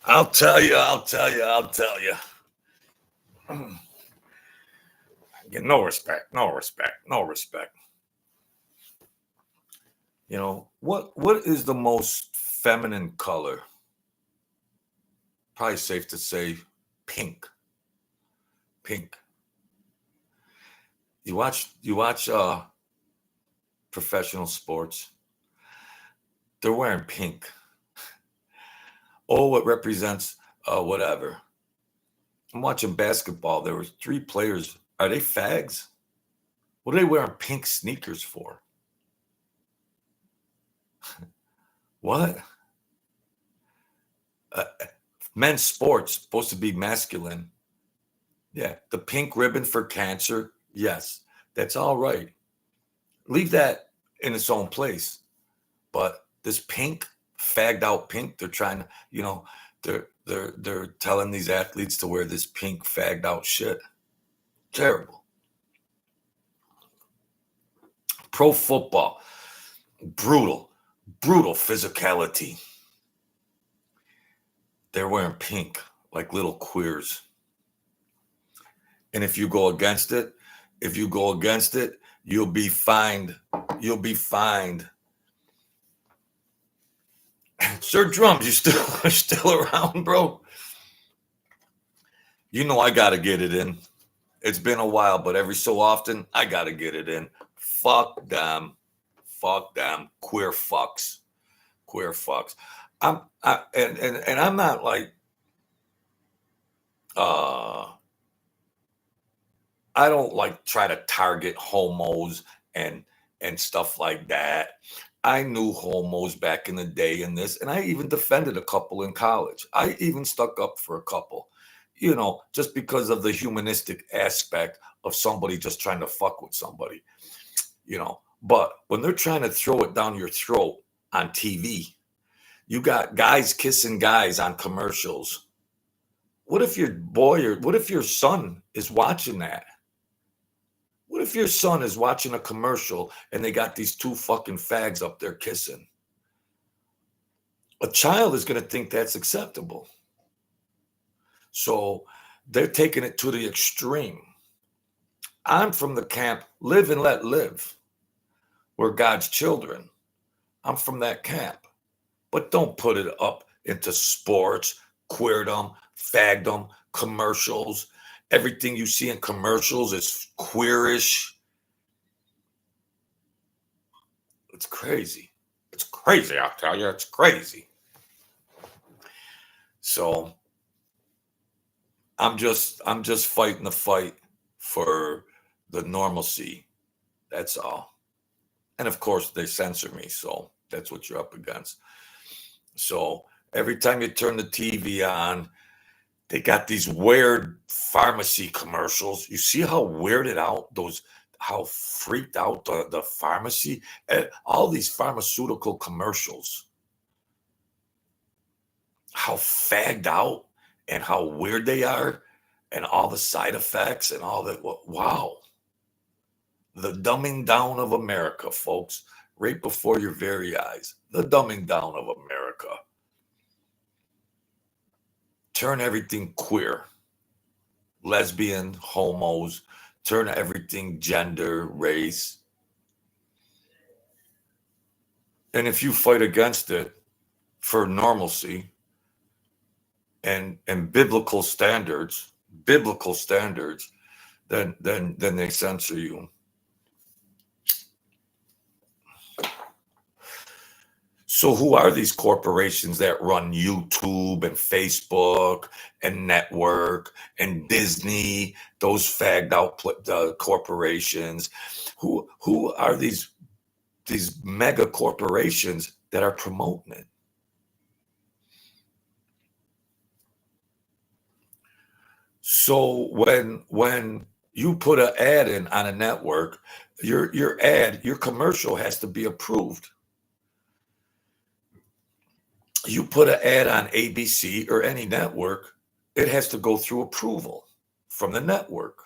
I'll tell you. No respect. You know, what is the most feminine color? Probably safe to say pink. Pink. You watch professional sports. They're wearing pink. Oh, it represents whatever. I'm watching basketball. There were 3 players. Are they fags? What are they wearing pink sneakers for? What? Men's sports supposed to be masculine. Yeah, the pink ribbon for cancer. Yes, that's all right. Leave that in its own place. But this pink, fagged out pink, they're trying to, you know, they're telling these athletes to wear this pink, fagged out shit. Terrible. Pro football, brutal physicality. They're wearing pink like little queers. And if you go against it, you'll be fined. Sir Drums, you still around, bro? You know I gotta get it in. It's been a while, but every so often I gotta get it in. Fuck them. Queer fucks. I'm not like I don't like try to target homos and stuff like that. I knew homos back in the day in this, and I even defended a couple in college. I even stuck up for a couple, you know, just because of the humanistic aspect of somebody just trying to fuck with somebody, you know. But when they're trying to throw it down your throat on TV, you got guys kissing guys on commercials. What if your what if your son is watching that? What if your son is watching a commercial and they got these 2 fucking fags up there kissing? A child is going to think that's acceptable. So they're taking it to the extreme. I'm from the camp, live and let live. We're God's children. I'm from that camp. But don't put it up into sports, queerdom, fagdom, commercials. Everything you see in commercials is queerish. It's crazy. I'll tell you, it's crazy. So I'm just fighting the fight for the normalcy. That's all. And of course, they censor me. So that's what you're up against. So every time you turn the TV on, they got these weird pharmacy commercials. You see how weirded out how freaked out the pharmacy, and all these pharmaceutical commercials, how fagged out and how weird they are, and all the side effects and all that. Wow. The dumbing down of America, folks, right before your very eyes. The dumbing down of America. Turn everything queer, lesbian, homos, turn everything gender, race. And if you fight against it for normalcy and biblical standards, then they censor you. So who are these corporations that run YouTube and Facebook and network and Disney, those fagged out corporations? Who are these mega corporations that are promoting it? So when you put an ad in on a network, your commercial has to be approved. You put an ad on ABC or any network, it has to go through approval from the network.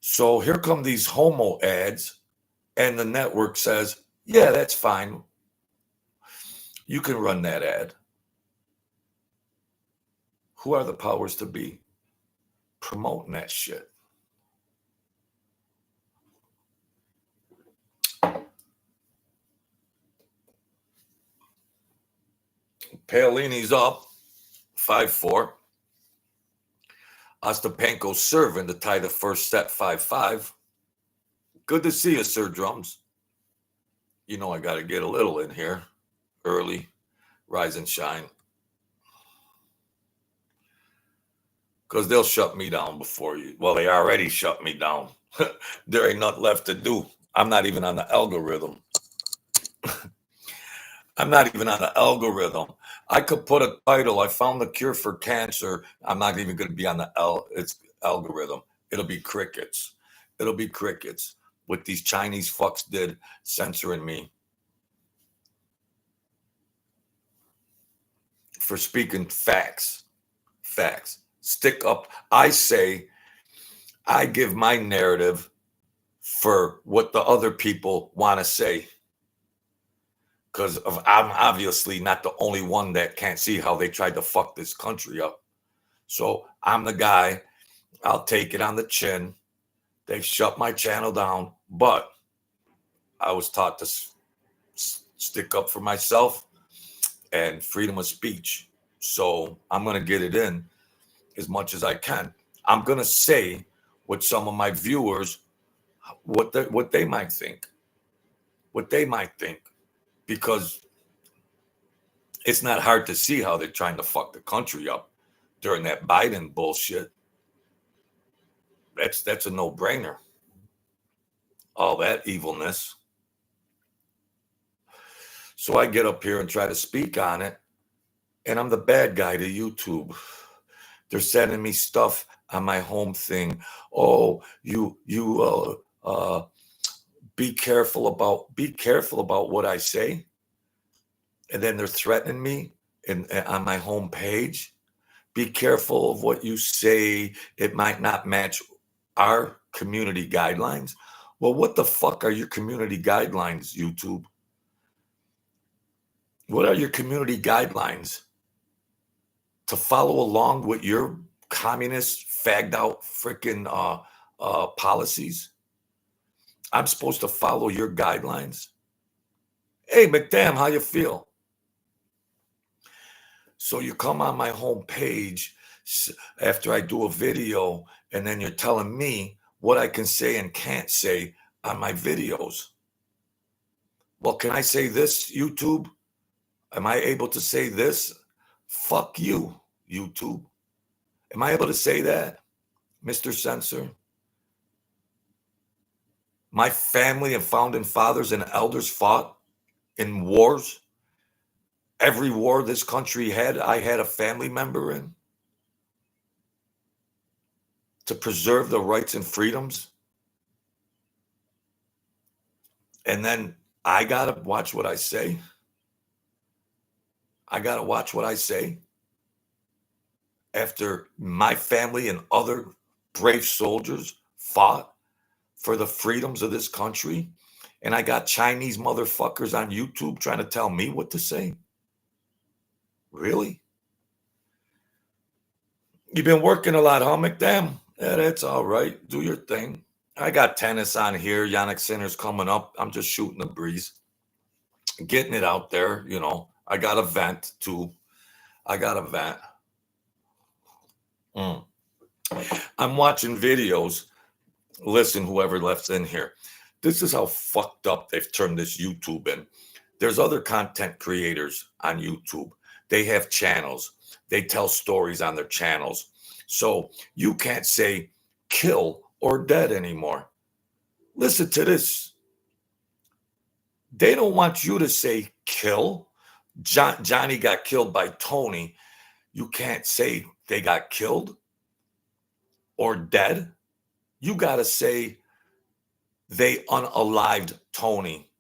So here come these homo ads, and the network says, yeah, that's fine. You can run that ad. Who are the powers to be promoting that shit? Paolini's up 5-4. Aapenko serving to tie the first set 5-5. Good to see you, Sir Drums. You know I got to get a little in here early. Rise and shine. Because they'll shut me down before you. Well, they already shut me down. There ain't nothing left to do. I'm not even on the algorithm. I could put a title, I found the cure for cancer. I'm not even going to be on the algorithm. It'll be crickets. What these Chinese fucks did, censoring me for speaking facts. Stick up. I give my narrative for what the other people want to say. Because I'm obviously not the only one that can't see how they tried to fuck this country up. So I'm the guy. I'll take it on the chin. They shut my channel down, but I was taught to stick up for myself and freedom of speech. So I'm going to get it in as much as I can. I'm going to say what some of my viewers, what they might think, because it's not hard to see how they're trying to fuck the country up during that Biden bullshit. That's a no-brainer. All that evilness. So I get up here and try to speak on it, and I'm the bad guy to YouTube. They're sending me stuff on my home thing. Oh, you be careful about what I say. And then they're threatening me on my home page. Be careful of what you say. It might not match our community guidelines. Well, what the fuck are your community guidelines, YouTube? What are your community guidelines? To follow along with your communist, fagged out freaking policies? I'm supposed to follow your guidelines? Hey, McDam, how you feel? So you come on my home page after I do a video, and then you're telling me what I can say and can't say on my videos. Well, can I say this, YouTube? Am I able to say this? Fuck you, YouTube. Am I able to say that, Mr. Censor? My family and founding fathers and elders fought in wars. Every war this country had, I had a family member in, to preserve the rights and freedoms. And then I got to watch what I say. I got to watch what I say after my family and other brave soldiers fought for the freedoms of this country. And I got Chinese motherfuckers on YouTube trying to tell me what to say. Really? You've been working a lot, huh, McDam? Yeah, that's all right. Do your thing. I got tennis on here. Jannik Sinner's coming up. I'm just shooting the breeze. Getting it out there, you know. I got a vent, too. I got a vent. I'm watching videos. Listen, whoever left's in here. This is how fucked up they've turned this YouTube in. There's other content creators on YouTube. They have channels. They tell stories on their channels. So you can't say kill or dead anymore. Listen to this. They don't want you to say kill. Johnny got killed by Tony. You can't say they got killed or dead. You got to say they unalived Tony.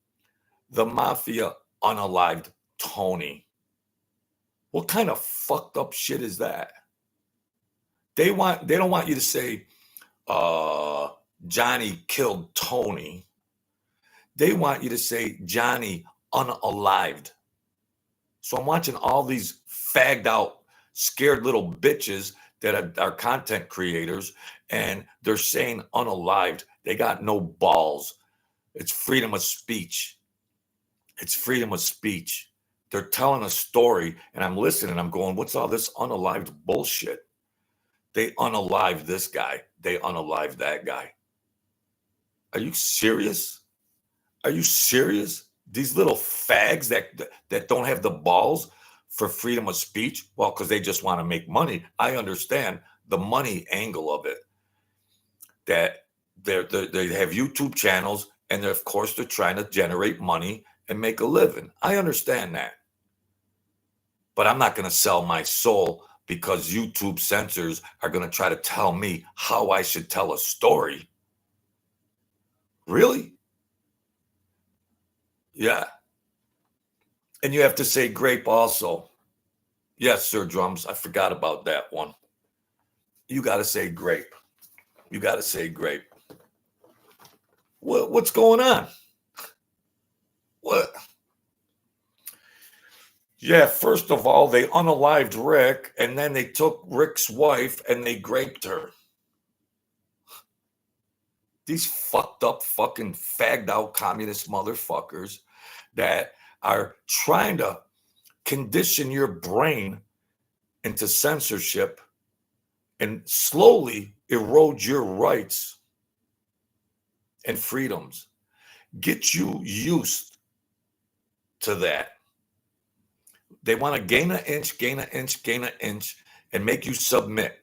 The mafia unalived Tony. What kind of fucked up shit is that? They don't want you to say Johnny killed Tony. They want you to say Johnny unalived. So I'm watching all these fagged out, scared little bitches that are content creators, and they're saying unalived. They got no balls. It's freedom of speech. It's freedom of speech. They're telling a story, and I'm listening. I'm going, what's all this unalived bullshit? They unalived this guy. They unalived that guy. Are you serious? Are you serious? These little fags that don't have the balls for freedom of speech, well, because they just want to make money. I understand the money angle of it. That they have YouTube channels, and of course they're trying to generate money and make a living. I understand that. But I'm not going to sell my soul because YouTube censors are going to try to tell me how I should tell a story. Really? Yeah. And you have to say grape also. Yes, Sir Drums. I forgot about that one. You got to say grape. You got to say grape. What's going on? What? Yeah, first of all, they unalived Rick, and then they took Rick's wife and they graped her. These fucked up, fucking fagged out communist motherfuckers that are trying to condition your brain into censorship and slowly erode your rights and freedoms. Get you used to that. They want to gain an inch, and make you submit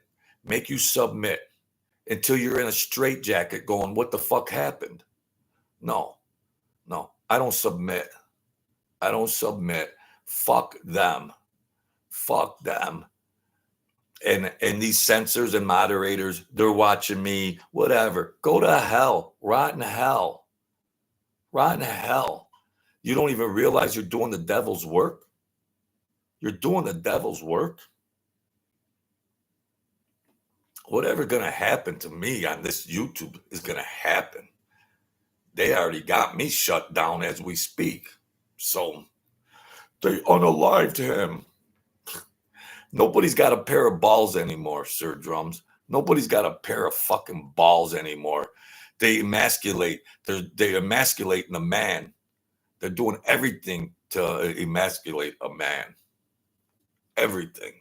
until you're in a straitjacket going, what the fuck happened? No, I don't submit. Fuck them. And these censors and moderators, they're watching me, whatever. Go to hell. Rot in hell. You don't even realize you're doing the devil's work. You're doing the devil's work. Whatever going to happen to me on this YouTube is going to happen. They already got me shut down as we speak. So they unalived him. Nobody's got a pair of balls anymore, Sir Drums. Nobody's got a pair of fucking balls anymore. They emasculate. They're emasculating a man. They're doing everything to emasculate a man. Everything.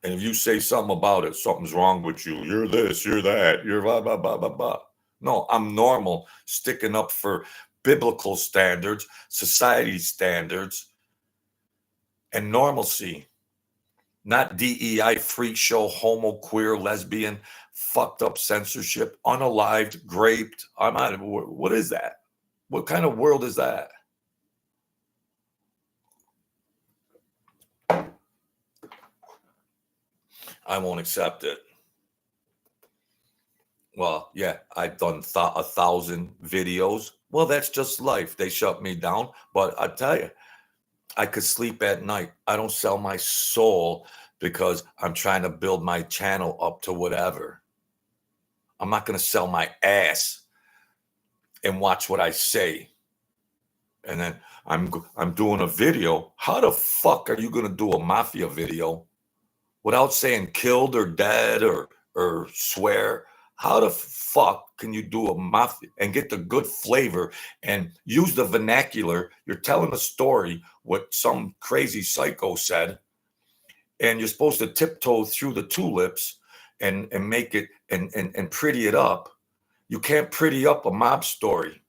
And if you say something about it, something's wrong with you. You're this, you're that, you're blah, blah, blah, blah, blah. No, I'm normal, sticking up for biblical standards, society standards, and normalcy. Not DEI, freak show, homo, queer, lesbian, fucked up censorship, unalived, graped. I'm not. What is that? What kind of world is that? I won't accept it. Well, yeah, I've done 1,000 videos. Well, that's just life. They shut me down. But I tell you, I could sleep at night. I don't sell my soul because I'm trying to build my channel up to whatever. I'm not going to sell my ass and watch what I say. And then I'm doing a video. How the fuck are you going to do a mafia video without saying killed or dead or swear? How the fuck can you do a mafia and get the good flavor and use the vernacular? You're telling a story, what some crazy psycho said, and you're supposed to tiptoe through the tulips and make it and pretty it up. You can't pretty up a mob story.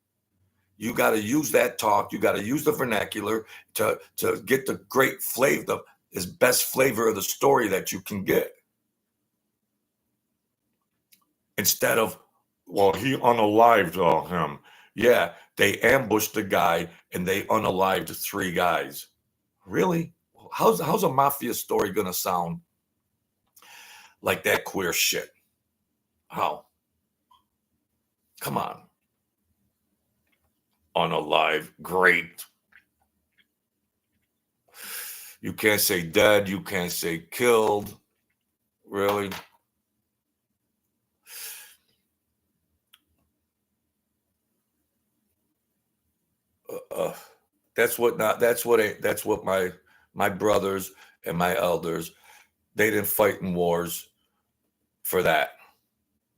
You got to use that talk. You got to use the vernacular to get the great flavor, the best flavor of the story that you can get. Instead of, well, he unalived him. Yeah, they ambushed the guy and they unalived 3 guys. Really? How's a mafia story going to sound like that queer shit? How? Come on. Unalive, great. You can't say dead. You can't say killed. Really? That's what my brothers and my elders, they didn't fight in wars for that.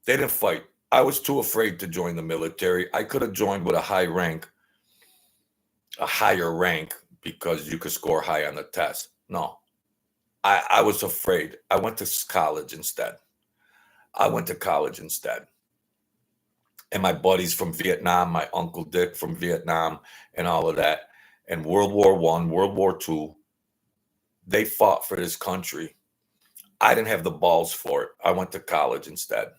They didn't fight. I was too afraid to join the military. I could have joined with a higher rank, because you could score high on the test. No, I was afraid. I went to college instead. And my buddies from Vietnam, my Uncle Dick from Vietnam and all of that, and World War I, World War II, they fought for this country. I didn't have the balls for it. I went to college instead.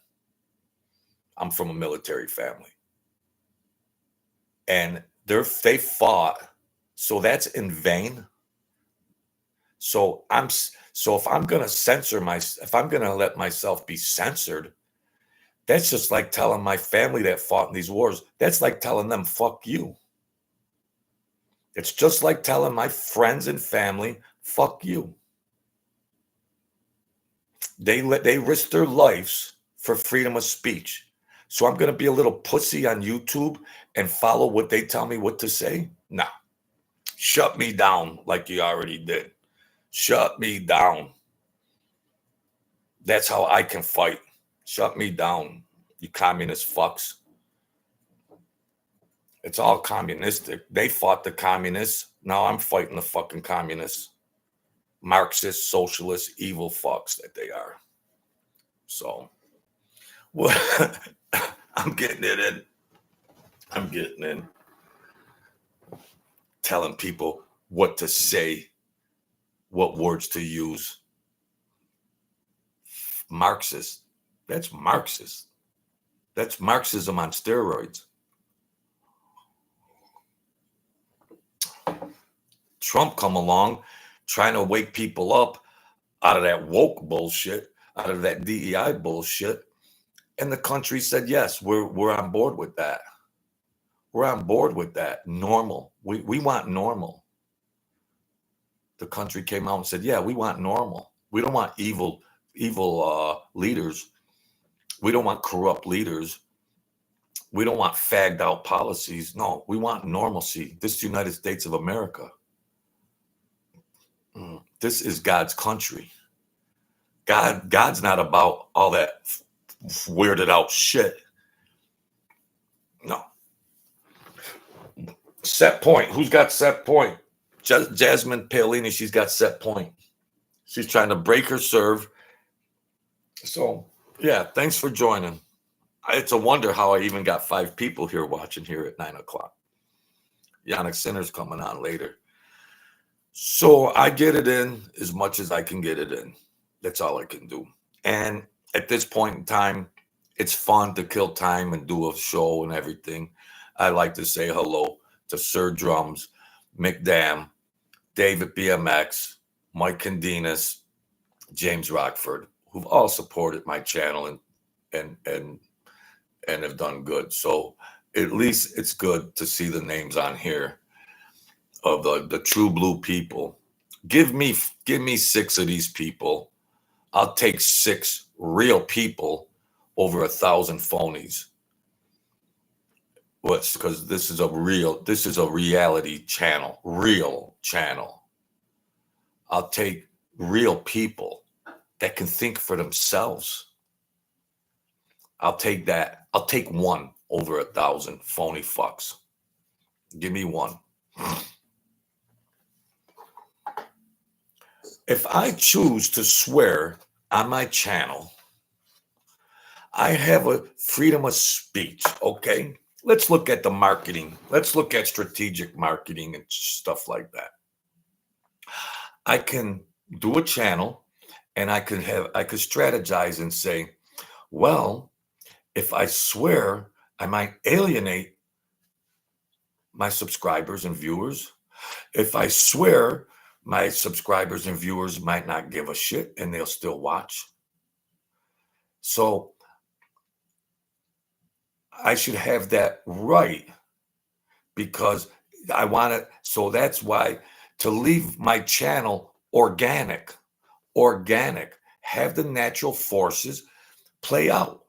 I'm from a military family. And they fought. So that's in vain. So if I'm going to if I'm going to let myself be censored, that's just like telling my family that fought in these wars. That's like telling them, fuck you. It's just like telling my friends and family, fuck you. They risk their lives for freedom of speech. So I'm going to be a little pussy on YouTube and follow what they tell me what to say? No. Shut me down like you already did. Shut me down. That's how I can fight. Shut me down, you communist fucks. It's all communistic. They fought the communists. Now I'm fighting the fucking communists. Marxist, socialist, evil fucks that they are. So, well, I'm getting it in. I'm getting in. Telling people what to say, what words to use. Marxist. That's Marxist. That's Marxism on steroids. Trump come along trying to wake people up out of that woke bullshit, out of that DEI bullshit. And the country said, yes, we're on board with that. We're on board with that. Normal. We want normal. The country came out and said, yeah, we want normal. We don't want evil leaders. We don't want corrupt leaders. We don't want fagged out policies. No, we want normalcy. This is the United States of America. This is God's country. God's not about all that weirded out shit. No. Set point. Who's got set point? Jasmine Paolini, she's got set point. She's trying to break her serve. So, yeah, thanks for joining. It's a wonder how I even got 5 people here watching here at 9 o'clock. Jannik Sinner's coming on later. So I get it in as much as I can get it in. That's all I can do. And at this point in time, it's fun to kill time and do a show and everything. I like to say hello to Sir Drums, McDam, David BMX, Mike Candinas, James Rockford, who've all supported my channel and have done good. So at least it's good to see the names on here of the true blue people. Give me 6 of these people. I'll take 6 real people over 1,000 phonies. What's because this is a reality channel, real channel. I'll take real people that can think for themselves. I'll take that. I'll take 1 over 1,000 phony fucks. Give me 1. If I choose to swear on my channel, I have a freedom of speech, okay? Let's look at the marketing. Let's look at strategic marketing and stuff like that. I can do a channel and I could strategize and say, well, if I swear, I might alienate my subscribers and viewers. If I swear, my subscribers and viewers might not give a shit and they'll still watch. So I should have that right because I want it. So that's why to leave my channel organic, have the natural forces play out.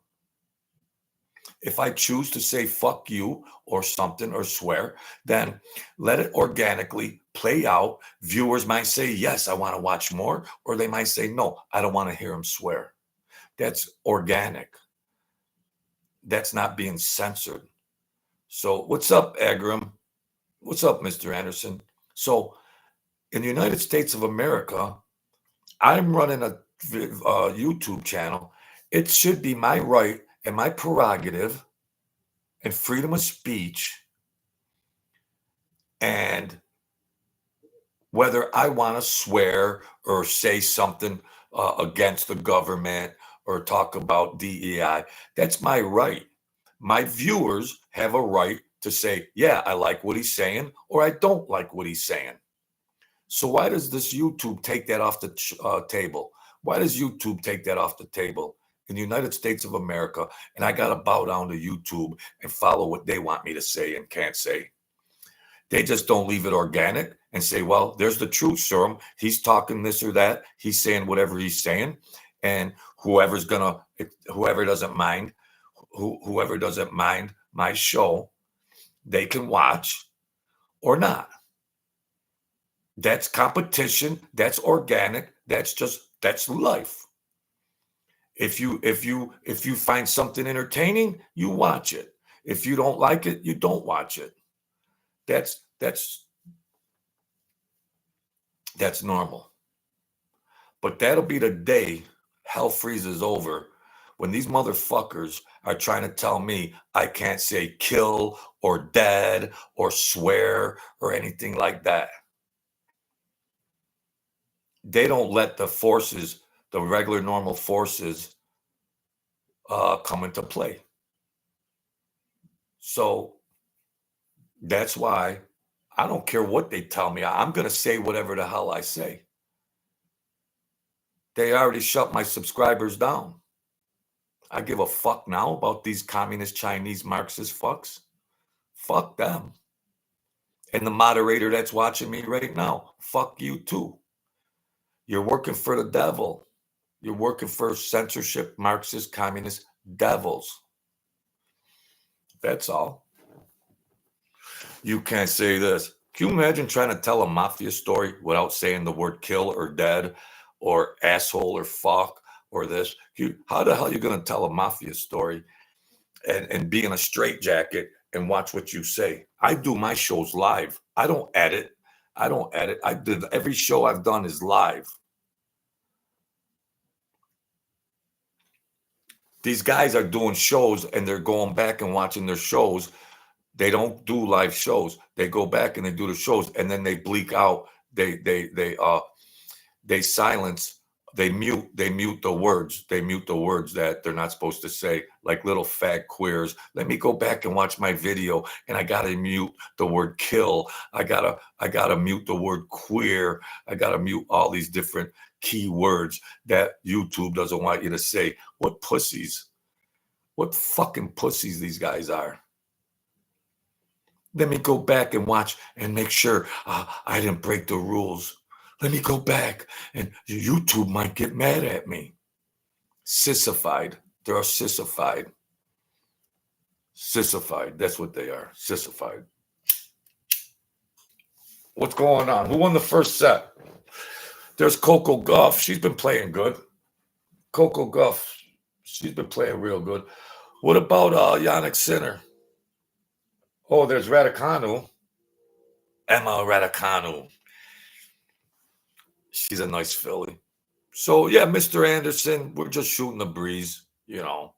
If I choose to say fuck you or something or swear, then let it organically play out. Viewers might say, yes, I want to watch more. Or they might say, no, I don't want to hear him swear. That's organic. That's not being censored. So what's up, Agram? What's up, Mr. Anderson? So in the United States of America, I'm running a YouTube channel. It should be my right and my prerogative and freedom of speech, and whether I want to swear or say something against the government or talk about DEI, that's my right. My viewers have a right to say, yeah, I like what he's saying, or I don't like what he's saying. So why does this YouTube take that off the table? Why does YouTube take that off the table in the United States of America? And I got to bow down to YouTube and follow what they want me to say and can't say. They just don't leave it organic and say, well, there's the truth, sir. He's talking this or that. He's saying whatever he's saying. And whoever doesn't mind my show, they can watch or not. That's competition. That's organic. That's life. If you find something entertaining, you watch it. If you don't like it, you don't watch it. That's normal. But that'll be the day hell freezes over when these motherfuckers are trying to tell me I can't say kill or dead or swear or anything like that. They don't let the forces, the regular normal forces, come into play. So that's why I don't care what they tell me. I'm going to say whatever the hell I say. They already shut my subscribers down. I give a fuck now about these communist Chinese Marxist fucks. Fuck them. And the moderator that's watching me right now, fuck you too. You're working for the devil. You're working for censorship, Marxist, communist devils. That's all. You can't say this. Can you imagine trying to tell a mafia story without saying the word kill or dead or asshole or fuck or this? How the hell are you going to tell a mafia story and be in a straitjacket and watch what you say? I do my shows live. I don't edit. Every show I've done is live. These guys are doing shows and they're going back and watching their shows. They don't do live shows. They go back and they do the shows and then they bleak out. They silence they mute the words. They mute the words that they're not supposed to say, like little fag queers. Let me go back and watch my video, and I gotta mute the word kill. I gotta mute the word queer. I gotta mute all these different key words that YouTube doesn't want you to say. What pussies? What fucking pussies these guys are. Let me go back and watch and make sure I didn't break the rules. Let me go back, and YouTube might get mad at me. Sissified. They're sissified. Sissified. That's what they are. Sissified. What's going on? Who won the first set? There's Coco Gauff. She's been playing good. Coco Gauff. She's been playing real good. What about Jannik Sinner? Oh, there's Raducanu. Emma Raducanu. She's a nice filly. So, yeah, Mr. Anderson, we're just shooting the breeze, you know.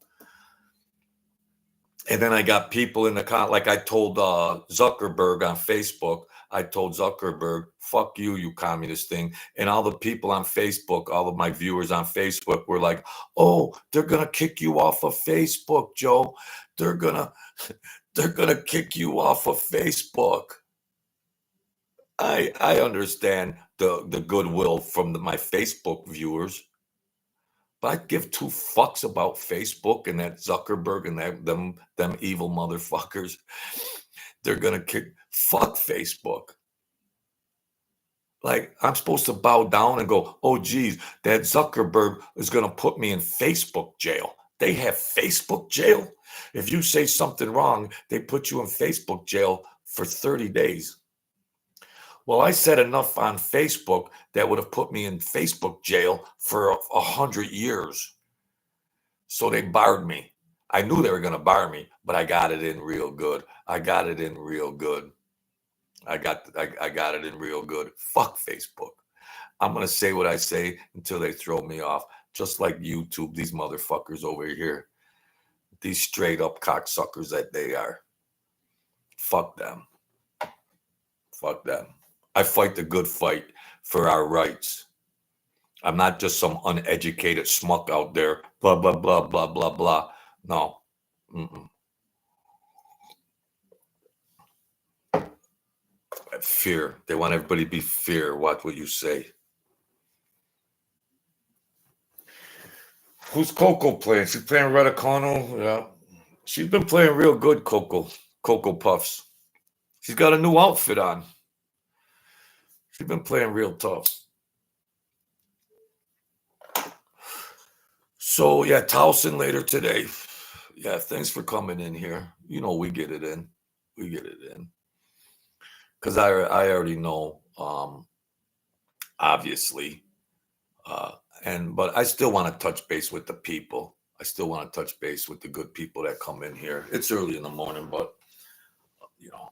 And then I got people in the like I told Zuckerberg on Facebook. I told Zuckerberg, fuck you, you communist thing. And all the people on Facebook, all of my viewers on Facebook were like, oh, they're going to kick you off of Facebook, Joe. They're going to kick you off of Facebook. I understand the goodwill from my Facebook viewers. But I give two fucks about Facebook and that Zuckerberg and them evil motherfuckers. They're gonna fuck Facebook. Like, I'm supposed to bow down and go, oh geez, that Zuckerberg is gonna put me in Facebook jail. They have Facebook jail. If you say something wrong, they put you in Facebook jail for 30 days. Well, I said enough on Facebook that would have put me in Facebook jail for 100 years. So they barred me. I knew they were going to bar me, but I got it in real good. I got it in real good. I got it in real good. Fuck Facebook. I'm going to say what I say until they throw me off. Just like YouTube, these motherfuckers over here. These straight up cocksuckers that they are. Fuck them. Fuck them. I fight the good fight for our rights. I'm not just some uneducated schmuck out there, blah, blah, blah, blah, blah, blah. No. Mm-mm. Fear. They want everybody to be fear. Watch what you say. Who's Coco playing? She's playing Raducanu. Yeah. She's been playing real good, Coco. Coco Puffs. She's got a new outfit on. She's been playing real tough. So, yeah, Towson later today. Yeah, thanks for coming in here. You know, we get it in. We get it in. Because I already know, obviously. But I still want to touch base with the people. I still want to touch base with the good people that come in here. It's early in the morning, but, you know.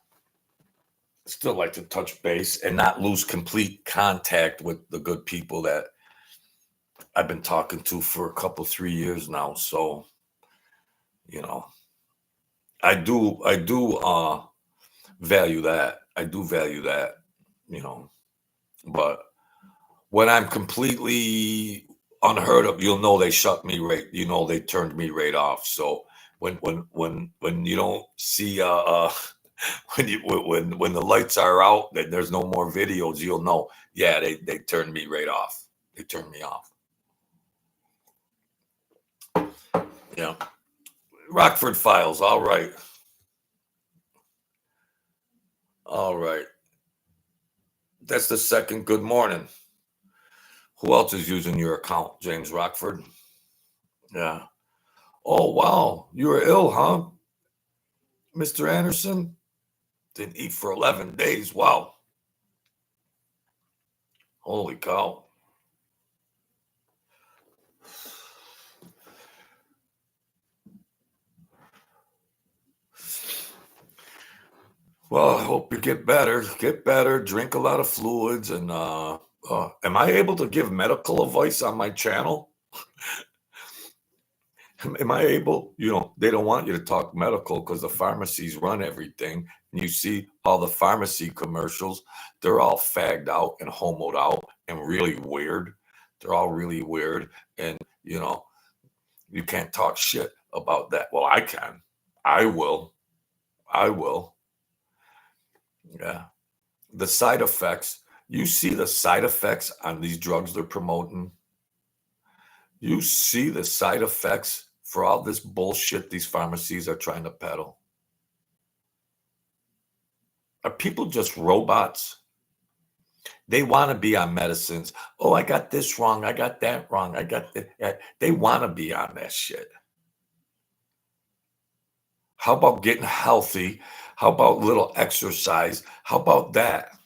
Still like to touch base and not lose complete contact with the good people that I've been talking to for 3 years now. So, you know, I do value that. I do value that, you know, but when I'm completely unheard of, you'll know they shut me right. You know, they turned me right off. So when you don't see, when the lights are out, then there's no more videos, you'll know. Yeah, they turned me right off. They turned me off. Yeah. Rockford Files. All right. All right. That's the second good morning. Who else is using your account? James Rockford. Yeah. Oh, wow. You were ill, huh? Mr. Anderson? Didn't eat for 11 days. Wow. Holy cow. Well, I hope you get better. Get better. Drink a lot of fluids. And am I able to give medical advice on my channel? Am I able? You know, they don't want you to talk medical because the pharmacies run everything. And you see all the pharmacy commercials, they're all fagged out and homoed out and really weird. They're all really weird. And, you know, you can't talk shit about that. Well, I can. I will. I will. Yeah. The side effects. You see the side effects on these drugs they're promoting. You see the side effects for all this bullshit these pharmacies are trying to peddle. Are people just robots? They want to be on medicines. Oh, I got this wrong. I got that wrong. I got that. They want to be on that shit. How about getting healthy? How about little exercise? How about that?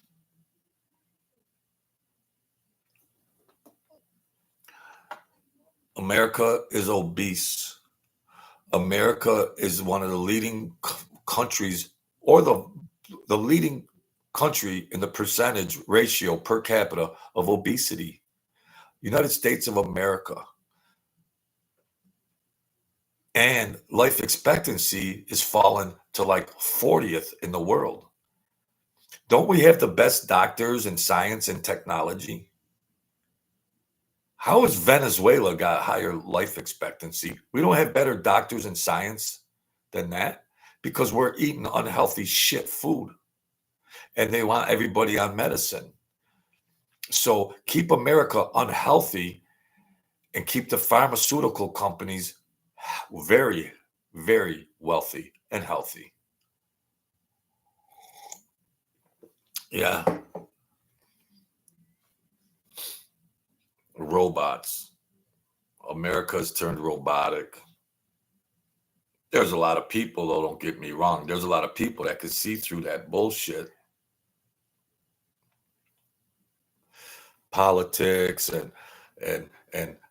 America is obese. America is one of the leading countries, or the leading country in the percentage ratio per capita of obesity. United States of America. And life expectancy is fallen to like 40th in the world. Don't we have the best doctors in science and technology? How has Venezuela got higher life expectancy? We don't have better doctors in science than that because we're eating unhealthy shit food and they want everybody on medicine. So keep America unhealthy and keep the pharmaceutical companies very, very wealthy and healthy. Yeah. Robots. America's turned robotic. There's a lot of people, though, don't get me wrong. There's a lot of people that can see through that bullshit. Politics and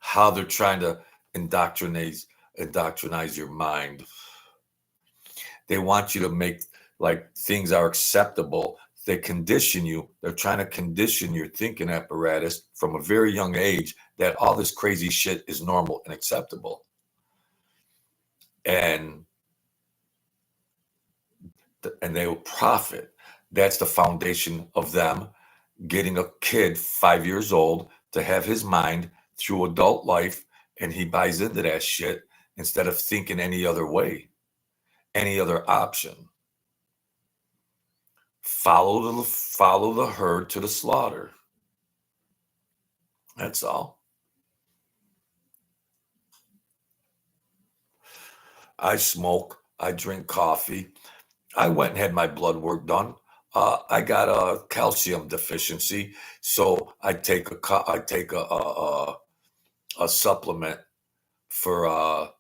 how they're trying to indoctrinize your mind. They want you to make like things are acceptable. They condition you. They're trying to condition your thinking apparatus from a very young age that all this crazy shit is normal and acceptable. And they will profit. That's the foundation of them getting a kid 5 years old to have his mind through adult life, and he buys into that shit instead of thinking any other way, any other option. Follow the herd to the slaughter. That's all. I smoke. I drink coffee. I went and had my blood work done. I got a calcium deficiency, so I take a supplement for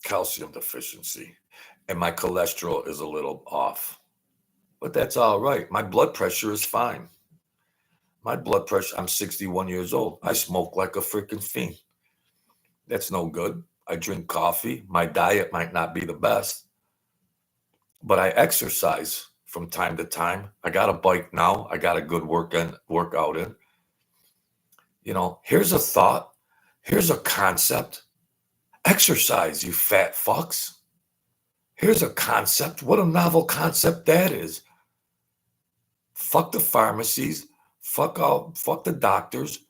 calcium deficiency, and my cholesterol is a little off, but that's all right. My blood pressure is fine. My blood pressure. I'm 61 years old. I smoke like a freaking fiend. That's no good. I drink coffee. My diet might not be the best, but I exercise from time to time. I got a bike now. I got a good workout in. You know, here's a thought. Here's a concept. Exercise, you fat fucks. Here's a concept. What a novel concept that is. Fuck the pharmacies. Fuck the doctors.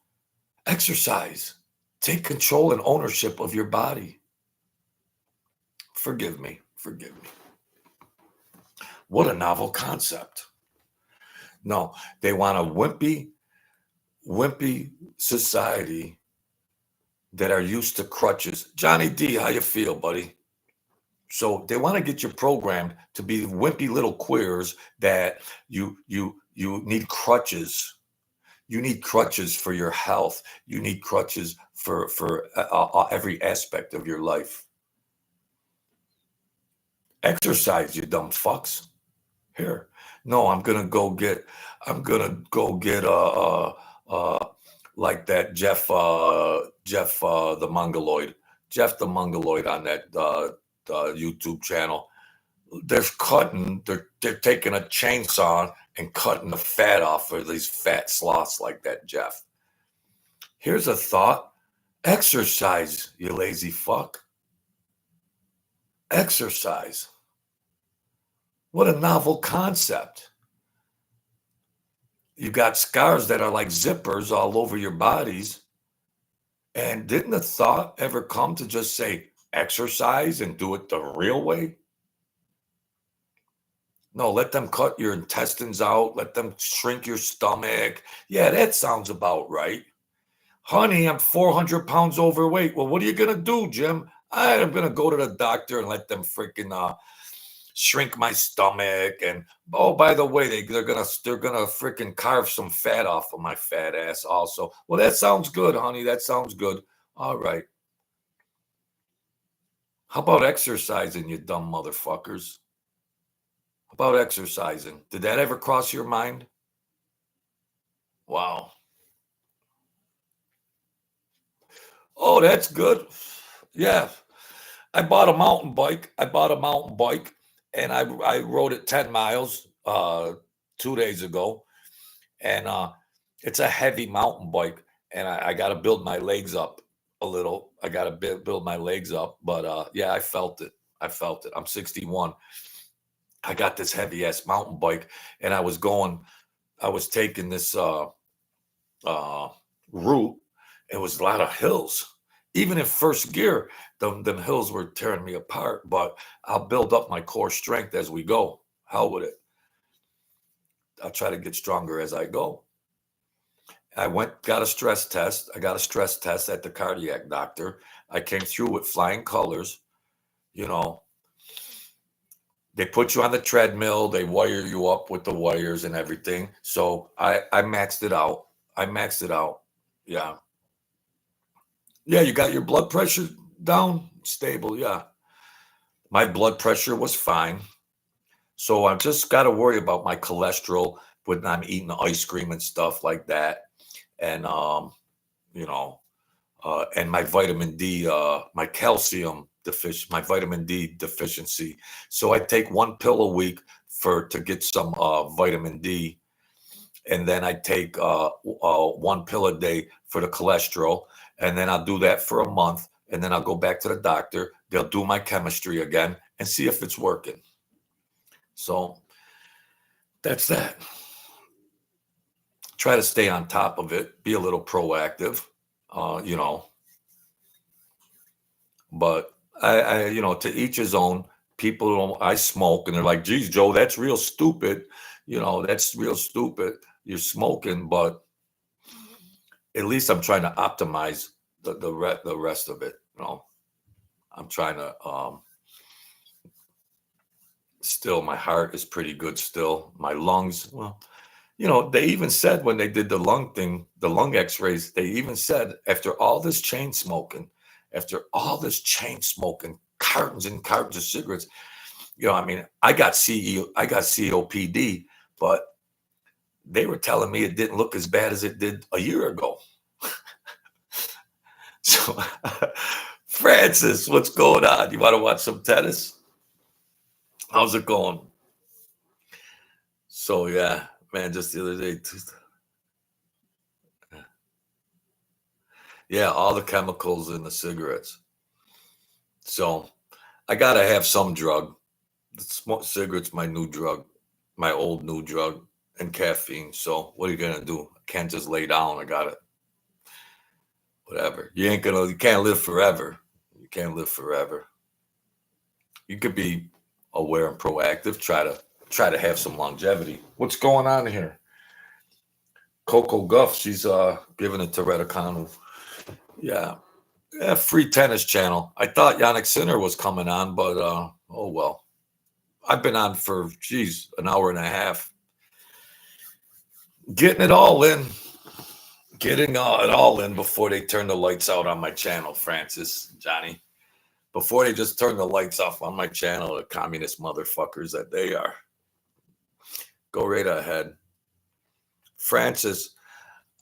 Exercise. Take control and ownership of your body. Forgive me. What a novel concept. No, they want a wimpy society that are used to crutches. Johnny D, how you feel, buddy? So they want to get you programmed to be wimpy little queers that you need crutches. You need crutches for your health. You need crutches for every aspect of your life. Exercise, you dumb fucks. Here. No, I'm gonna go get like that Jeff the Mongoloid. Jeff the Mongoloid on that YouTube channel. They're taking a chainsaw and cutting the fat off of these fat sloths like that, Jeff. Here's a thought. Exercise, you lazy fuck. Exercise. What a novel concept. You got scars that are like zippers all over your bodies. And didn't the thought ever come to just say, exercise and do it the real way? No, let them cut your intestines out. Let them shrink your stomach. Yeah, that sounds about right. Honey, I'm 400 pounds overweight. Well, what are you going to do, Jim? I'm going to go to the doctor and let them freaking shrink my stomach. And oh, by the way, they're gonna freaking carve some fat off of my fat ass also. Well, that sounds good, honey. That sounds good. All right. How about exercising, you dumb motherfuckers? How about exercising? Did that ever cross your mind? Wow. Oh, that's good. Yeah. I bought a mountain bike. And I rode it 10 miles 2 days ago. And it's a heavy mountain bike. And I got to build my legs up a little. I got to build my legs up. But yeah, I felt it. I'm 61. I got this heavy ass mountain bike, and I was taking this route. It was a lot of hills. Even in first gear, them hills were tearing me apart, but I'll build up my core strength as we go. Hell with it. I'll try to get stronger as I go. Got a stress test. I got a stress test at the cardiac doctor. I came through with flying colors. You know, they put you on the treadmill. They wire you up with the wires and everything. So I maxed it out. Yeah. Yeah, you got your blood pressure down? Stable, yeah. My blood pressure was fine. So I just got to worry about my cholesterol when I'm eating ice cream and stuff like that. And, and my vitamin D, my my vitamin D deficiency. So I take one pill a week to get some vitamin D. And then I take one pill a day for the cholesterol. And then I'll do that for a month. And then I'll go back to the doctor. They'll do my chemistry again and see if it's working. So that's that. Try to stay on top of it. Be a little proactive, But I to each his own. I smoke, and they're like, geez, Joe, that's real stupid. That's real stupid. You're smoking, but at least I'm trying to optimize the rest of it. I'm trying to still, my heart is pretty good still. My lungs, well, they even said when they did the lung x-rays, they even said after all this chain smoking, cartons and cartons of cigarettes, I got COPD, but they were telling me it didn't look as bad as it did a year ago. So, Francis, what's going on? You want to watch some tennis? How's it going? So, yeah, man, just the other day. Yeah, all the chemicals in the cigarettes. So, I got to have some drug. Cigarettes, my new drug, my old new drug, and caffeine. So, what are you going to do? I can't just lay down. I got it. Whatever. You can't live forever. You can't live forever. You could be aware and proactive. Try to have some longevity. What's going on here? Coco Guff, she's giving it to Redicano. Yeah, free tennis channel. I thought Jannik Sinner was coming on, but oh well. I've been on for an hour and a half. Getting it all in. Getting it all in before they turn the lights out on my channel, Francis, Johnny. Before they just turn the lights off on my channel, the communist motherfuckers that they are. Go right ahead. Francis,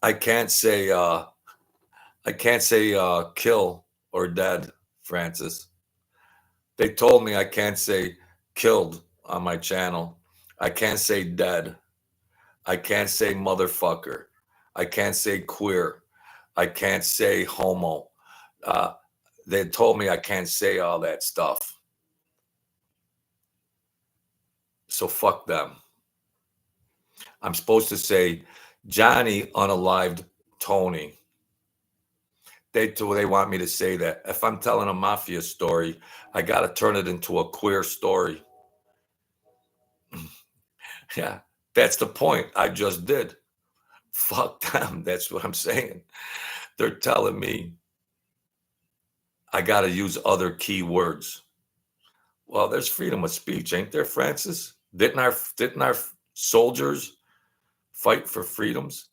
I can't say kill or dead, Francis. They told me I can't say killed on my channel. I can't say dead. I can't say motherfucker. I can't say queer. I can't say homo. They told me I can't say all that stuff. So fuck them. I'm supposed to say Johnny unalived Tony. They want me to say that. If I'm telling a mafia story, I got to turn it into a queer story. Yeah, that's the point I just did. Fuck them. That's what I'm saying. They're telling me I got to use other key words. Well, there's freedom of speech, ain't there, Francis? Didn't our soldiers fight for freedoms?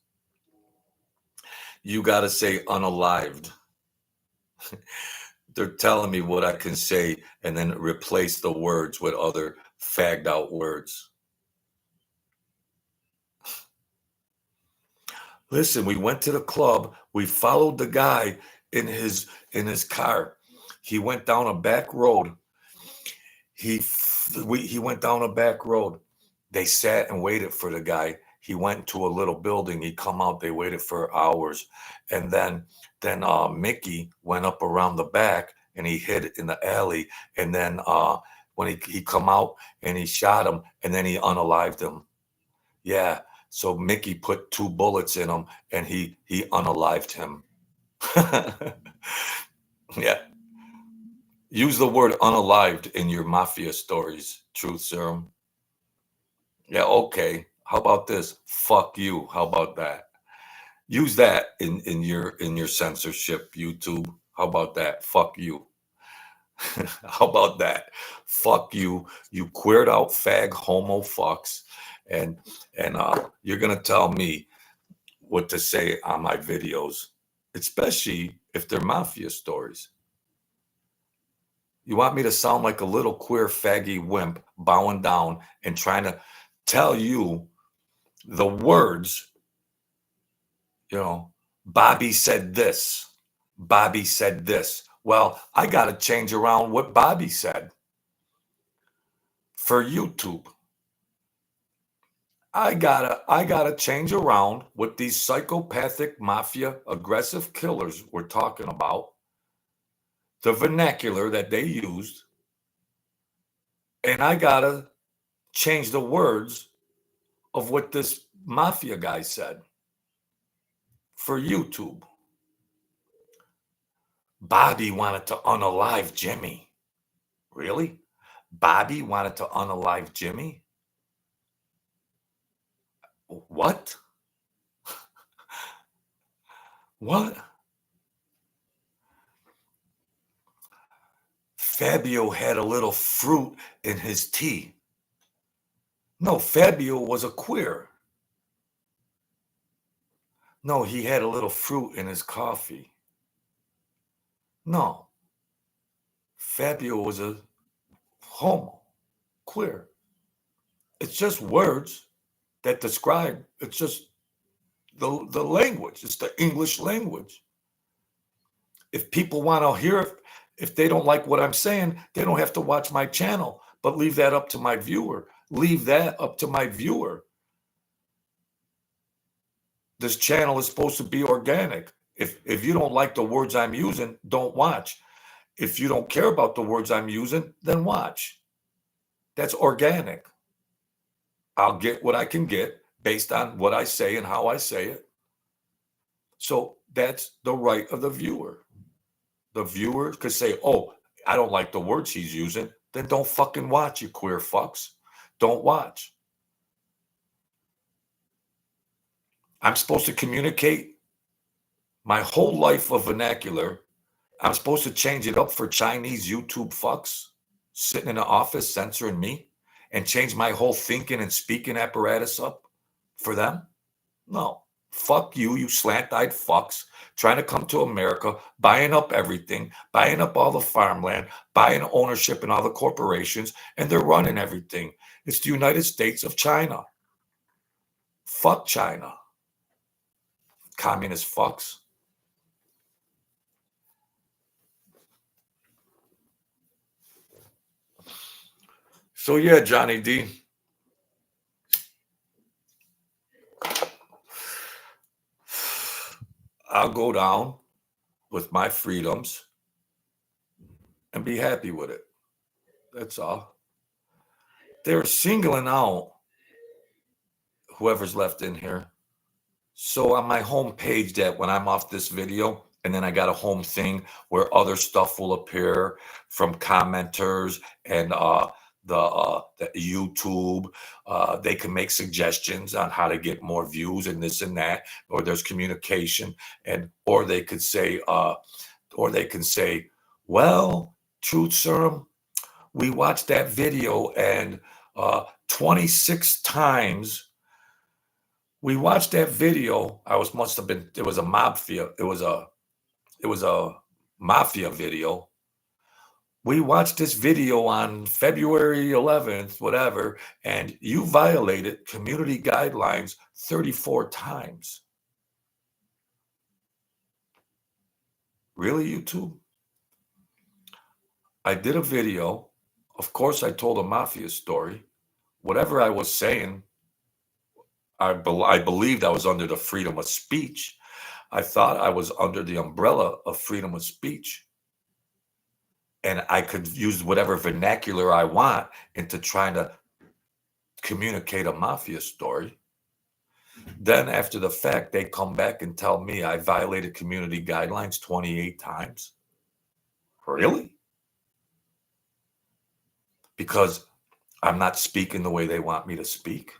You got to say unalived. They're telling me what I can say and then replace the words with other fagged out words. Listen, we went to the club. We followed the guy in his car. He went down a back road. He went down a back road. They sat and waited for the guy. He went to a little building. He come out. They waited for hours, and then Mickey went up around the back and he hid in the alley. And then when he come out and he shot him, and then he unalived him. Yeah. So Mickey put 2 bullets in him and he unalived him. Yeah. Use the word unalived in your mafia stories, Truth Serum. Yeah, okay. How about this? Fuck you. How about that? Use that in your censorship, YouTube. How about that? Fuck you. How about that? Fuck you, you queered out fag homo fucks. And you're gonna tell me what to say on my videos, especially if they're mafia stories. You want me to sound like a little queer faggy wimp bowing down and trying to tell you the words, Bobby said this. Bobby said this. Well, I got to change around what Bobby said for YouTube. I gotta change around what these psychopathic mafia aggressive killers were talking about, the vernacular that they used, and I gotta change the words of what this mafia guy said for YouTube. Bobby wanted to unalive Jimmy. Really? Bobby wanted to unalive Jimmy? What? What? Fabio had a little fruit in his tea. No, Fabio was a queer. No, he had a little fruit in his coffee. No, Fabio was a homo, queer. It's just words that describe, it's just the language. It's the English language. If people want to hear it, if they don't like what I'm saying, they don't have to watch my channel, but leave that up to my viewer. Leave that up to my viewer. This channel is supposed to be organic. If you don't like the words I'm using, don't watch. If you don't care about the words I'm using, then watch. That's organic. I'll get what I can get based on what I say and how I say it. So that's the right of the viewer. The viewer could say, oh, I don't like the words he's using. Then don't fucking watch, you queer fucks. Don't watch. I'm supposed to communicate my whole life of vernacular. I'm supposed to change it up for Chinese YouTube fucks sitting in the office censoring me and change my whole thinking and speaking apparatus up for them? No. Fuck you, you slant-eyed fucks trying to come to America, buying up everything, buying up all the farmland, buying ownership in all the corporations, and they're running everything. It's the United States of China. Fuck China. Communist fucks. So yeah, Johnny D. I'll go down with my freedoms and be happy with it. That's all. They're singling out whoever's left in here. So on my home page, that when I'm off this video, and then I got a home thing where other stuff will appear from commenters and the YouTube. They can make suggestions on how to get more views and this and that, or there's communication, or they could say, well, Truth Serum, we watched that video and 26 times. We watched that video. It was a mafia. It was a mafia video. We watched this video on February 11th, whatever, and you violated community guidelines 34 times. Really, YouTube? I did a video. Of course, I told a mafia story. Whatever I was saying, I believed I was under the freedom of speech. I thought I was under the umbrella of freedom of speech. And I could use whatever vernacular I want into trying to communicate a mafia story. Then after the fact, they come back and tell me I violated community guidelines 28 times. Really? Because I'm not speaking the way they want me to speak.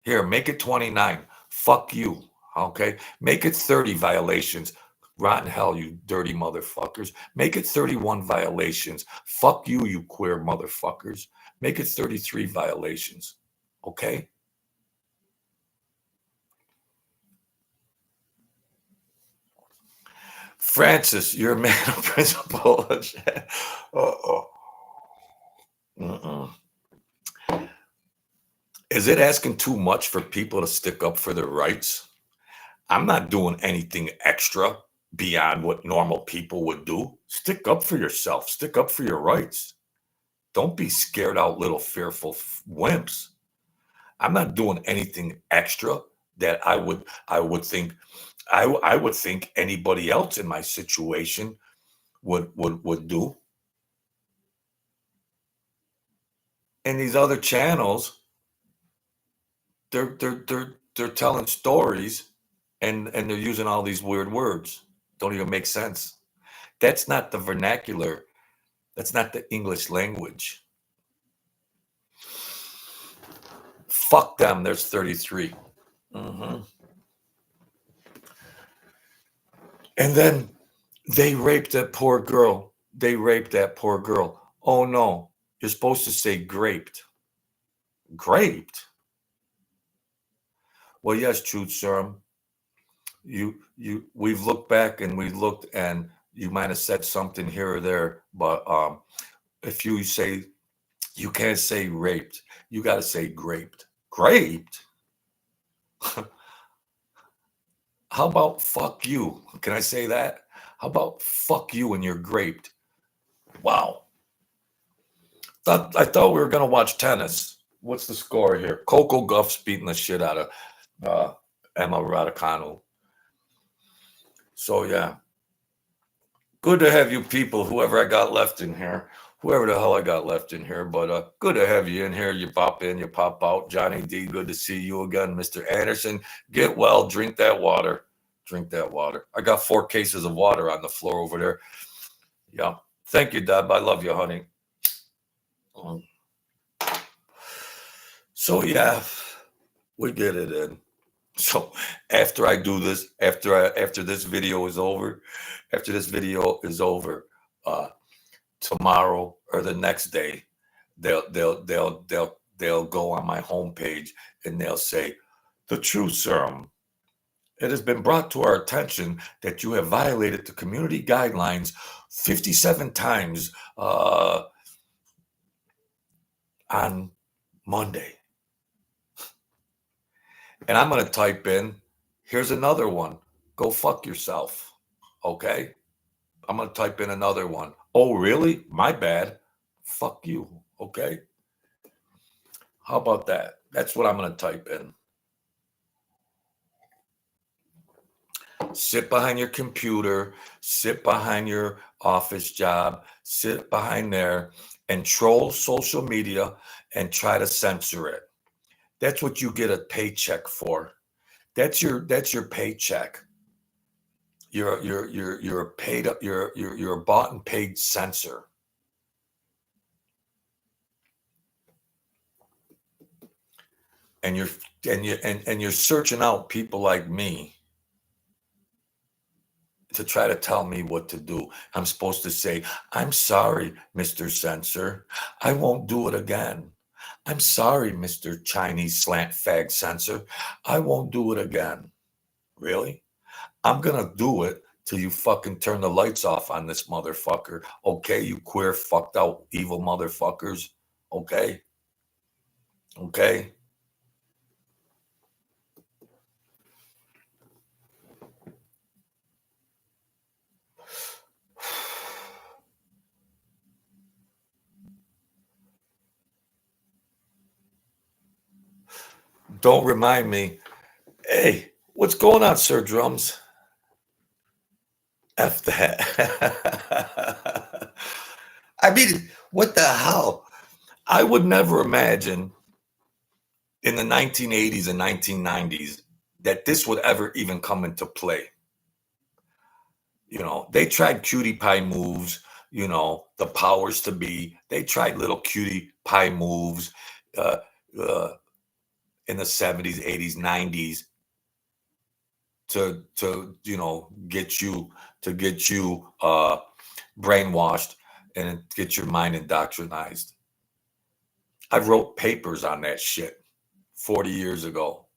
Here, make it 29. Fuck you. Okay? Make it 30 violations. Rotten hell, you dirty motherfuckers. Make it 31 violations. Fuck you, you queer motherfuckers. Make it 33 violations. Okay? Francis, you're a man of principle. Is it asking too much for people to stick up for their rights? I'm not doing anything extra beyond what normal people would do. Stick up for yourself. Stick up for your rights. Don't be scared out, little fearful wimps. I'm not doing anything extra that I would think anybody else in my situation would do. And these other channels, they're telling stories and they're using all these weird words. Don't even make sense. That's not the vernacular. That's not the English language. Fuck them. There's 33. And then they raped that poor girl. Oh no. You're supposed to say graped. Graped? Well, yes, Truth Serum. We've looked back and you might have said something here or there, but if you say, you can't say raped, you got to say graped. Graped? How about fuck you? Can I say that? How about fuck you and you're graped? Wow. I thought we were going to watch tennis. What's the score here? Coco Gauff's beating the shit out of Emma Raducanu. So, yeah. Good to have you people, whoever I got left in here. Whoever the hell I got left in here. But good to have you in here. You pop in, you pop out. Johnny D, good to see you again. Mr. Anderson, get well. Drink that water. Drink that water. I got 4 cases of water on the floor over there. Yeah. Thank you, Deb. I love you, honey. So, yeah, we get it in. So after I do this, after this video is over, tomorrow or the next day, they'll go on my homepage and they'll say, "The Truth Serum. It has been brought to our attention that you have violated the community guidelines 57 times on Monday." And I'm going to type in, here's another one. Go fuck yourself. Okay? I'm going to type in another one. Oh, really? My bad. Fuck you. Okay? How about that? That's what I'm going to type in. Sit behind your computer. Sit behind your office job. Sit behind there and troll social media and try to censor it. That's what you get a paycheck for. That's your paycheck. You're a paid up. You're a bought and paid censor. And you're searching out people like me to try to tell me what to do. I'm supposed to say, I'm sorry, Mr. Censor. I won't do it again. I'm sorry, Mr. Chinese slant fag censor. I won't do it again. Really? I'm going to do it till you fucking turn the lights off on this motherfucker. Okay, you queer, fucked out, evil motherfuckers. Okay? Okay? Don't remind me. Hey, what's going on, Sir Drums? F that. I mean, what the hell? I would never imagine in the 1980s and 1990s that this would ever even come into play. You know, they tried cutie pie moves, you know, the powers to be. They tried little cutie pie moves uh, in the 70s, 80s, 90s to you know, get you brainwashed and get your mind indoctrinized. I wrote papers on that shit 40 years ago.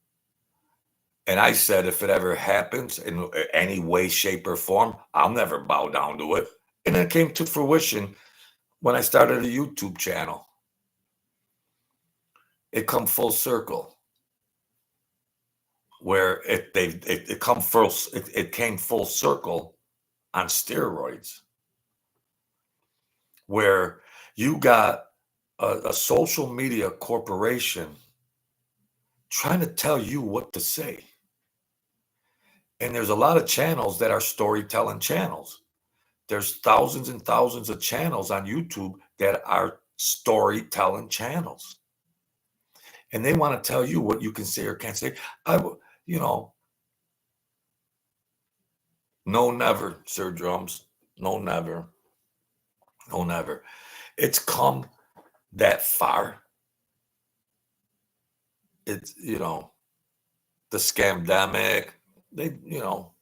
And I said, if it ever happens in any way, shape, or form, I'll never bow down to it. And it came to fruition when I started a YouTube channel. It come full circle. Where it came full circle on steroids. Where you got a social media corporation trying to tell you what to say. And there's a lot of channels that are storytelling channels. There's thousands and thousands of channels on YouTube that are storytelling channels. And they want to tell you what you can say or can't say. You know, no, never, Sir Drums. No, never. No, never. It's come that far. It's, you know, the scamdemic, you know,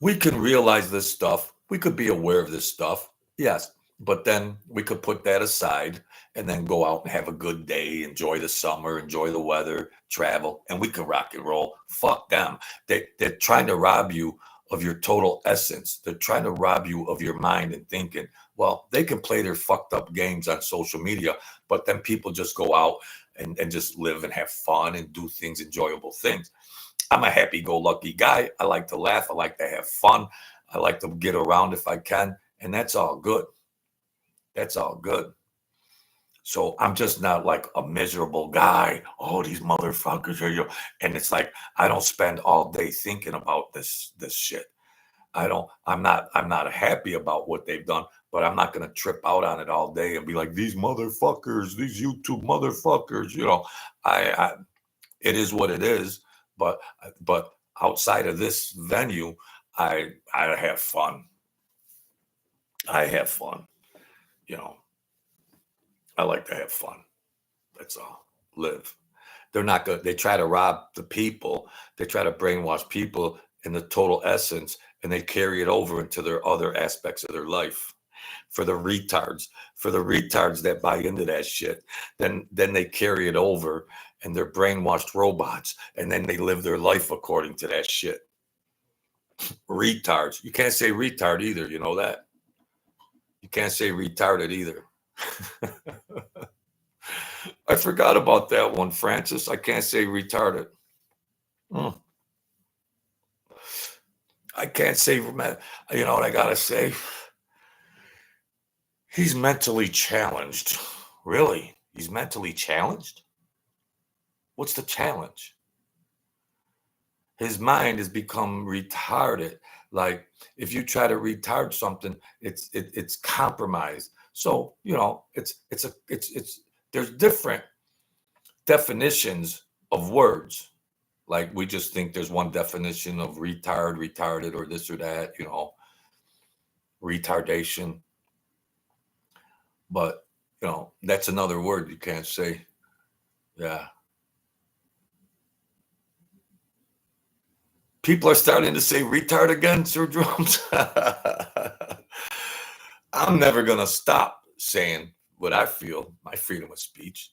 we can realize this stuff. We could be aware of this stuff. Yes. But then we could put that aside and then go out and have a good day, enjoy the summer, enjoy the weather, travel, and we could rock and roll. Fuck them. They're trying to rob you of your total essence. They're trying to rob you of your mind and thinking. Well, they can play their fucked up games on social media, but then people just go out and just live and have fun and do things, enjoyable things. I'm a happy-go-lucky guy. I like to laugh. I like to have fun. I like to get around if I can, and that's all good. That's all good. So I'm just not like a miserable guy. Oh, these motherfuckers are you. And it's like I don't spend all day thinking about this shit. I'm not happy about what they've done, but I'm not gonna trip out on it all day and be like, these motherfuckers, these YouTube motherfuckers, you know. It is what it is, but outside of this venue, I have fun. I have fun. You know, I like to have fun. That's all. Live. They're not good. They try to rob the people. They try to brainwash people in the total essence, and they carry it over into their other aspects of their life. For the retards that buy into that shit, then they carry it over, and they're brainwashed robots, and then they live their life according to that shit. Retards. You can't say retard either. You know that. You can't say retarded either. I forgot about that one, Francis. I can't say retarded. I can't say, you know what I gotta say? He's mentally challenged. Really? He's mentally challenged? What's the challenge? His mind has become retarded. Like if you try to retard something, it's compromised. So, you know, there's different definitions of words. Like we just think there's one definition of retard, retarded, or this or that, you know, retardation. But, you know, that's another word you can't say. Yeah. People are starting to say retard again, Sir Drums. I'm never going to stop saying what I feel, my freedom of speech.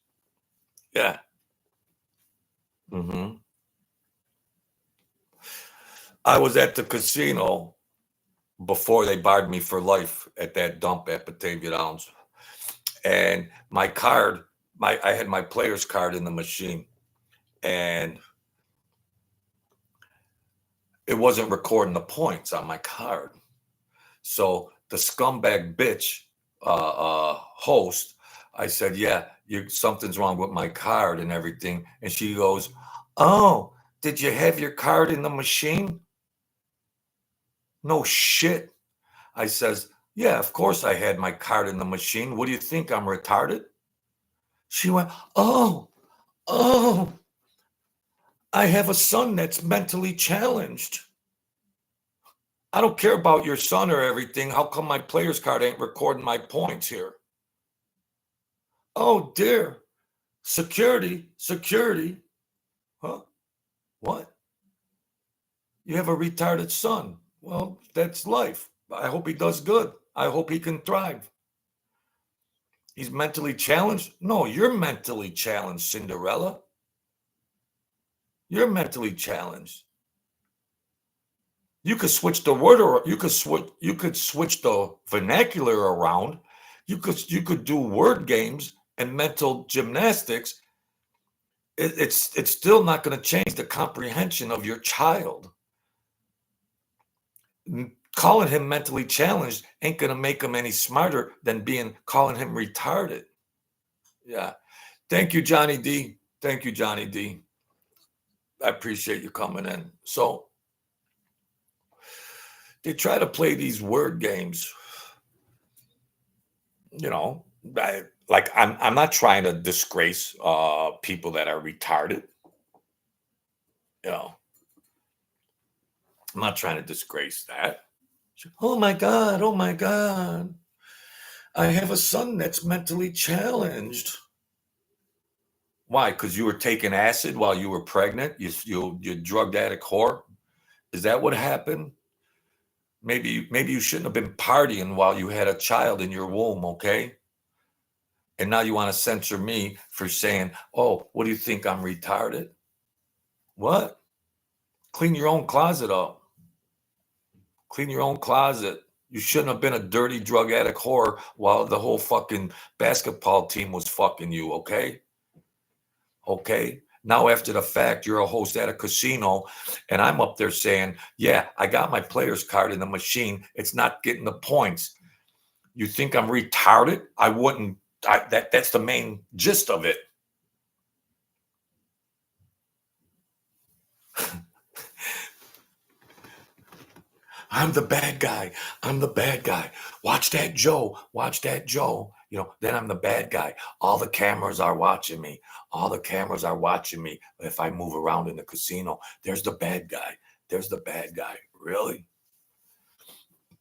Yeah. Mm-hmm. I was at the casino before they barred me for life at that dump at Batavia Downs. And my card, I had my player's card in the machine. And it wasn't recording the points on my card. So the scumbag bitch host, I said, yeah, something's wrong with my card and everything. And she goes, oh, did you have your card in the machine? No shit. I says, yeah, of course I had my card in the machine. What do you think? I'm retarded? She went, oh, I have a son that's mentally challenged. I don't care about your son or everything. How come my player's card ain't recording my points here? Oh, dear. Security. Huh? What? You have a retarded son. Well, that's life. I hope he does good. I hope he can thrive. He's mentally challenged? No, you're mentally challenged, Cinderella. You're mentally challenged. You could switch the word, or you could switch the vernacular around. You could do word games and mental gymnastics. It's still not going to change the comprehension of your child. Calling him mentally challenged ain't going to make him any smarter than calling him retarded. Yeah. Thank you, Johnny D. Thank you, Johnny D. I appreciate you coming in. So they try to play these word games. You know, I'm not trying to disgrace people that are retarded. You know, I'm not trying to disgrace that. Oh my God. I have a son that's mentally challenged. Why? Because you were taking acid while you were pregnant? You drug addict whore? Is that what happened? Maybe you shouldn't have been partying while you had a child in your womb, okay? And now you want to censor me for saying, oh, what do you think? I'm retarded? What? Clean your own closet up. Clean your own closet. You shouldn't have been a dirty drug addict whore while the whole fucking basketball team was fucking you, okay? Okay? Now, after the fact, you're a host at a casino, and I'm up there saying, yeah, I got my player's card in the machine. It's not getting the points. You think I'm retarded? I wouldn't. That's the main gist of it. I'm the bad guy. Watch that Joe. You know, then I'm the bad guy. All the cameras are watching me. If I move around in the casino, there's the bad guy. Really?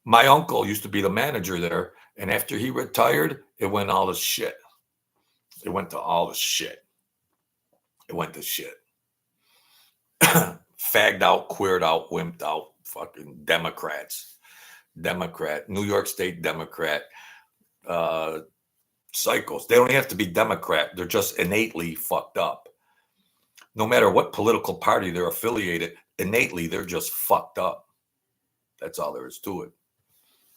My uncle used to be the manager there. And after he retired, it went all to shit. It went to shit. Fagged out, queered out, wimped out. Fucking Democrats. New York State Democrat. Psychos. They don't have to be Democrat. They're just innately fucked up. No matter what political party they're affiliated, innately they're just fucked up. That's all there is to it.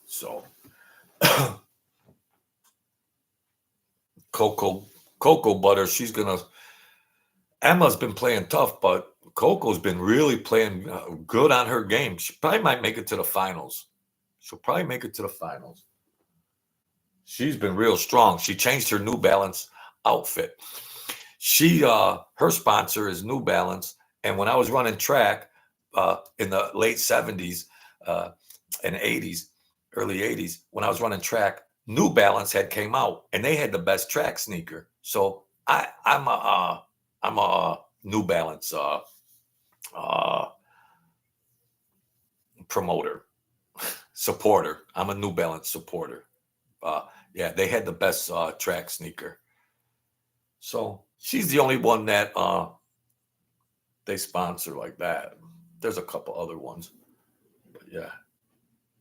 So Cocoa Butter, Emma's been playing tough, but Coco's been really playing good on her game. She probably might make it to the finals. She's been real strong. She changed her New Balance outfit. Her sponsor is New Balance. And when I was running track in the late 70s and 80s, early 80s, when I was running track, New Balance had came out and they had the best track sneaker. So I'm a New Balance promoter, supporter. I'm a New Balance supporter. Yeah, they had the best track sneaker. So she's the only one that they sponsor like that. There's a couple other ones, but yeah,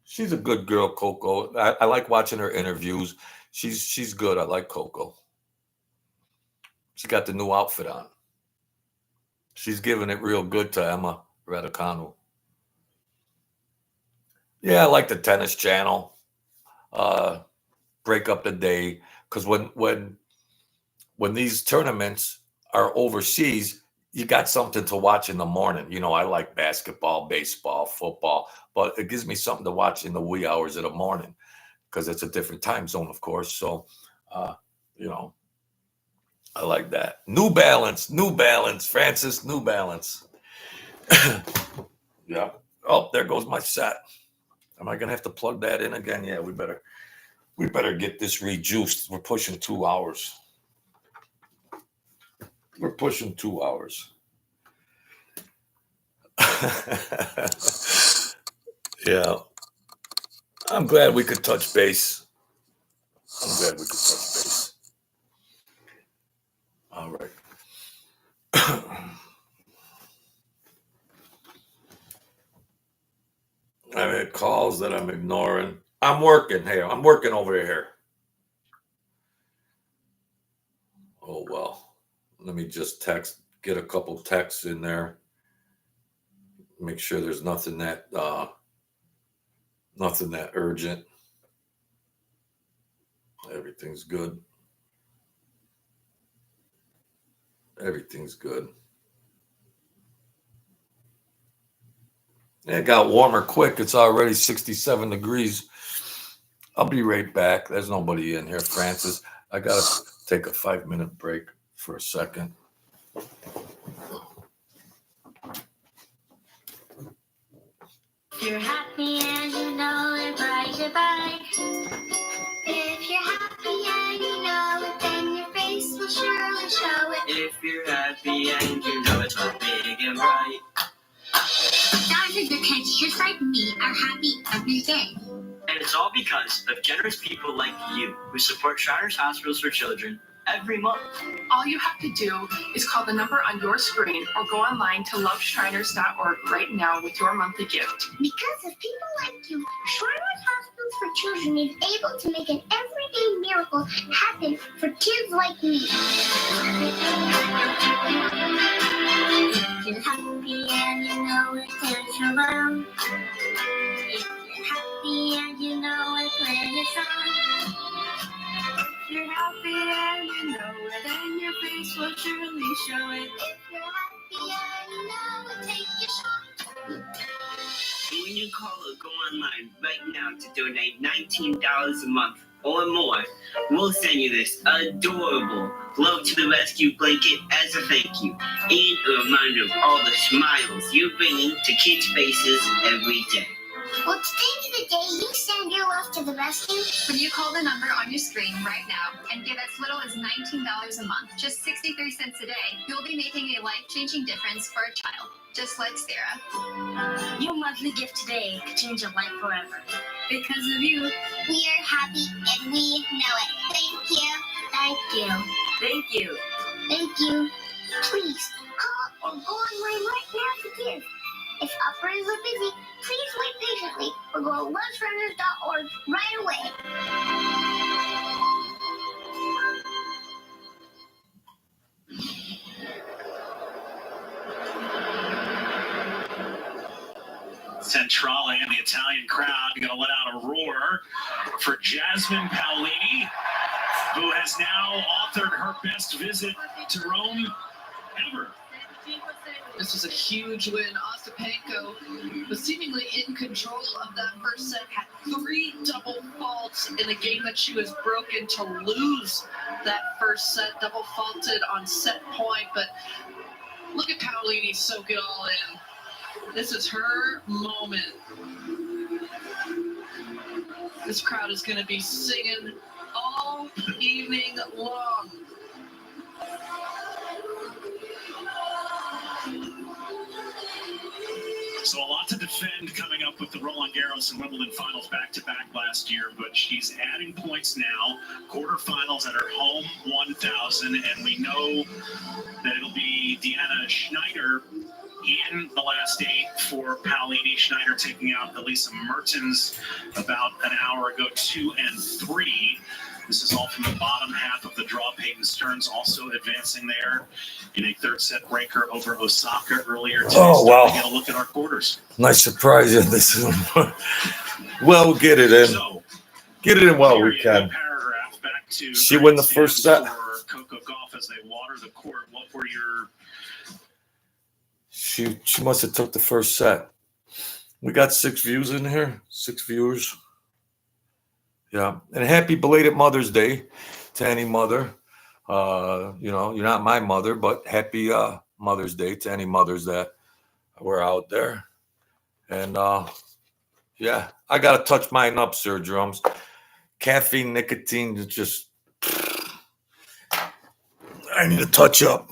she's a good girl, Coco. I like watching her interviews. She's good. I like Coco. She got the new outfit on. She's giving it real good to Emma Raducanu. Yeah, I like the Tennis Channel. Break up the day, because when these tournaments are overseas, you got something to watch in the morning. You know, I like basketball, baseball, football, but it gives me something to watch in the wee hours of the morning because it's a different time zone, of course. So, you know, I like that. New Balance, Francis, New Balance. Yeah. Oh, there goes my set. Am I gonna have to plug that in again? Yeah, we better get this rejuiced. We're pushing 2 hours. We're pushing 2 hours. Yeah. I'm glad we could touch base. All right. I had calls that I'm ignoring. I'm working here. I'm working over here. Oh, well. Let me just get a couple texts in there. Make sure there's nothing that urgent. Everything's good. Everything's good. It got warmer quick. It's already 67 degrees. I'll be right back. There's nobody in here, Francis. I got to take a 5-minute break for a second. If you're happy and you know it, ride your bike. If you're happy and you know it, then your face will surely show it. If you're happy and you know it's all big and bright. Thousands of kids just like me are happy every day. And it's all because of generous people like you who support Shriners Hospitals for Children every month. All you have to do is call the number on your screen or go online to loveshriners.org right now with your monthly gift. Because of people like you, Shriners Hospitals for Children is able to make an everyday miracle happen for kids like me. If you're happy and you know it, dance around. If you're happy and you know it, play a song. If you're happy and you know it, then your face will surely show it. If you're happy and you know it, take your shot. And when you call or go online right now to donate $19 a month or more, we'll send you this adorable Glow to the Rescue blanket as a thank you and a reminder of all the smiles you bring to kids' faces every day. Well, today's the day you send your love to the rescue. When you call the number on your screen right now and give as little as $19 a month, just 63 cents a day, you'll be making a life-changing difference for a child, just like Sarah. Your monthly gift today could change your life forever. Because of you. We are happy and we know it. Thank you. Thank you. Thank you. Thank you. Please call or go online right now to give. If operators are busy, please wait patiently or go to loveshriners.org right away. Centrale and the Italian crowd going to let out a roar for Jasmine Paolini, who has now authored her best visit to Rome ever. This was a huge win. Aapenko was seemingly in control of that first set, had 3 double faults in a game that she was broken to lose that first set, double faulted on set point. But look at Paolini soak it all in. This is her moment. This crowd is going to be singing all evening long. So a lot to defend coming up with the Roland Garros and Wimbledon finals back-to-back last year, but she's adding points now. Quarterfinals at her home 1,000, and we know that it'll be Deanna Schneider in the last 8 for Paolini. Schneider taking out Elisa Mertens about an hour ago, 2 and 3. This is all from the bottom half of the draw. Peyton Stearns also advancing there in a third set breaker over Osaka earlier today. Oh, wow. Get a look at our quarters. Nice surprise in this one. Well, we'll get it in. So, Get it in while we period, can. paragraph, back to She win the first set. For Coco Gauff as they water the court. What were your... She must have took the first set. We got 6 views in here. 6 viewers. Yeah. And happy belated Mother's Day to any mother. You know, you're not my mother, but happy Mother's Day to any mothers that were out there. And yeah, I gotta touch mine up, Sir Drums. Caffeine, nicotine, it's just I need to touch up.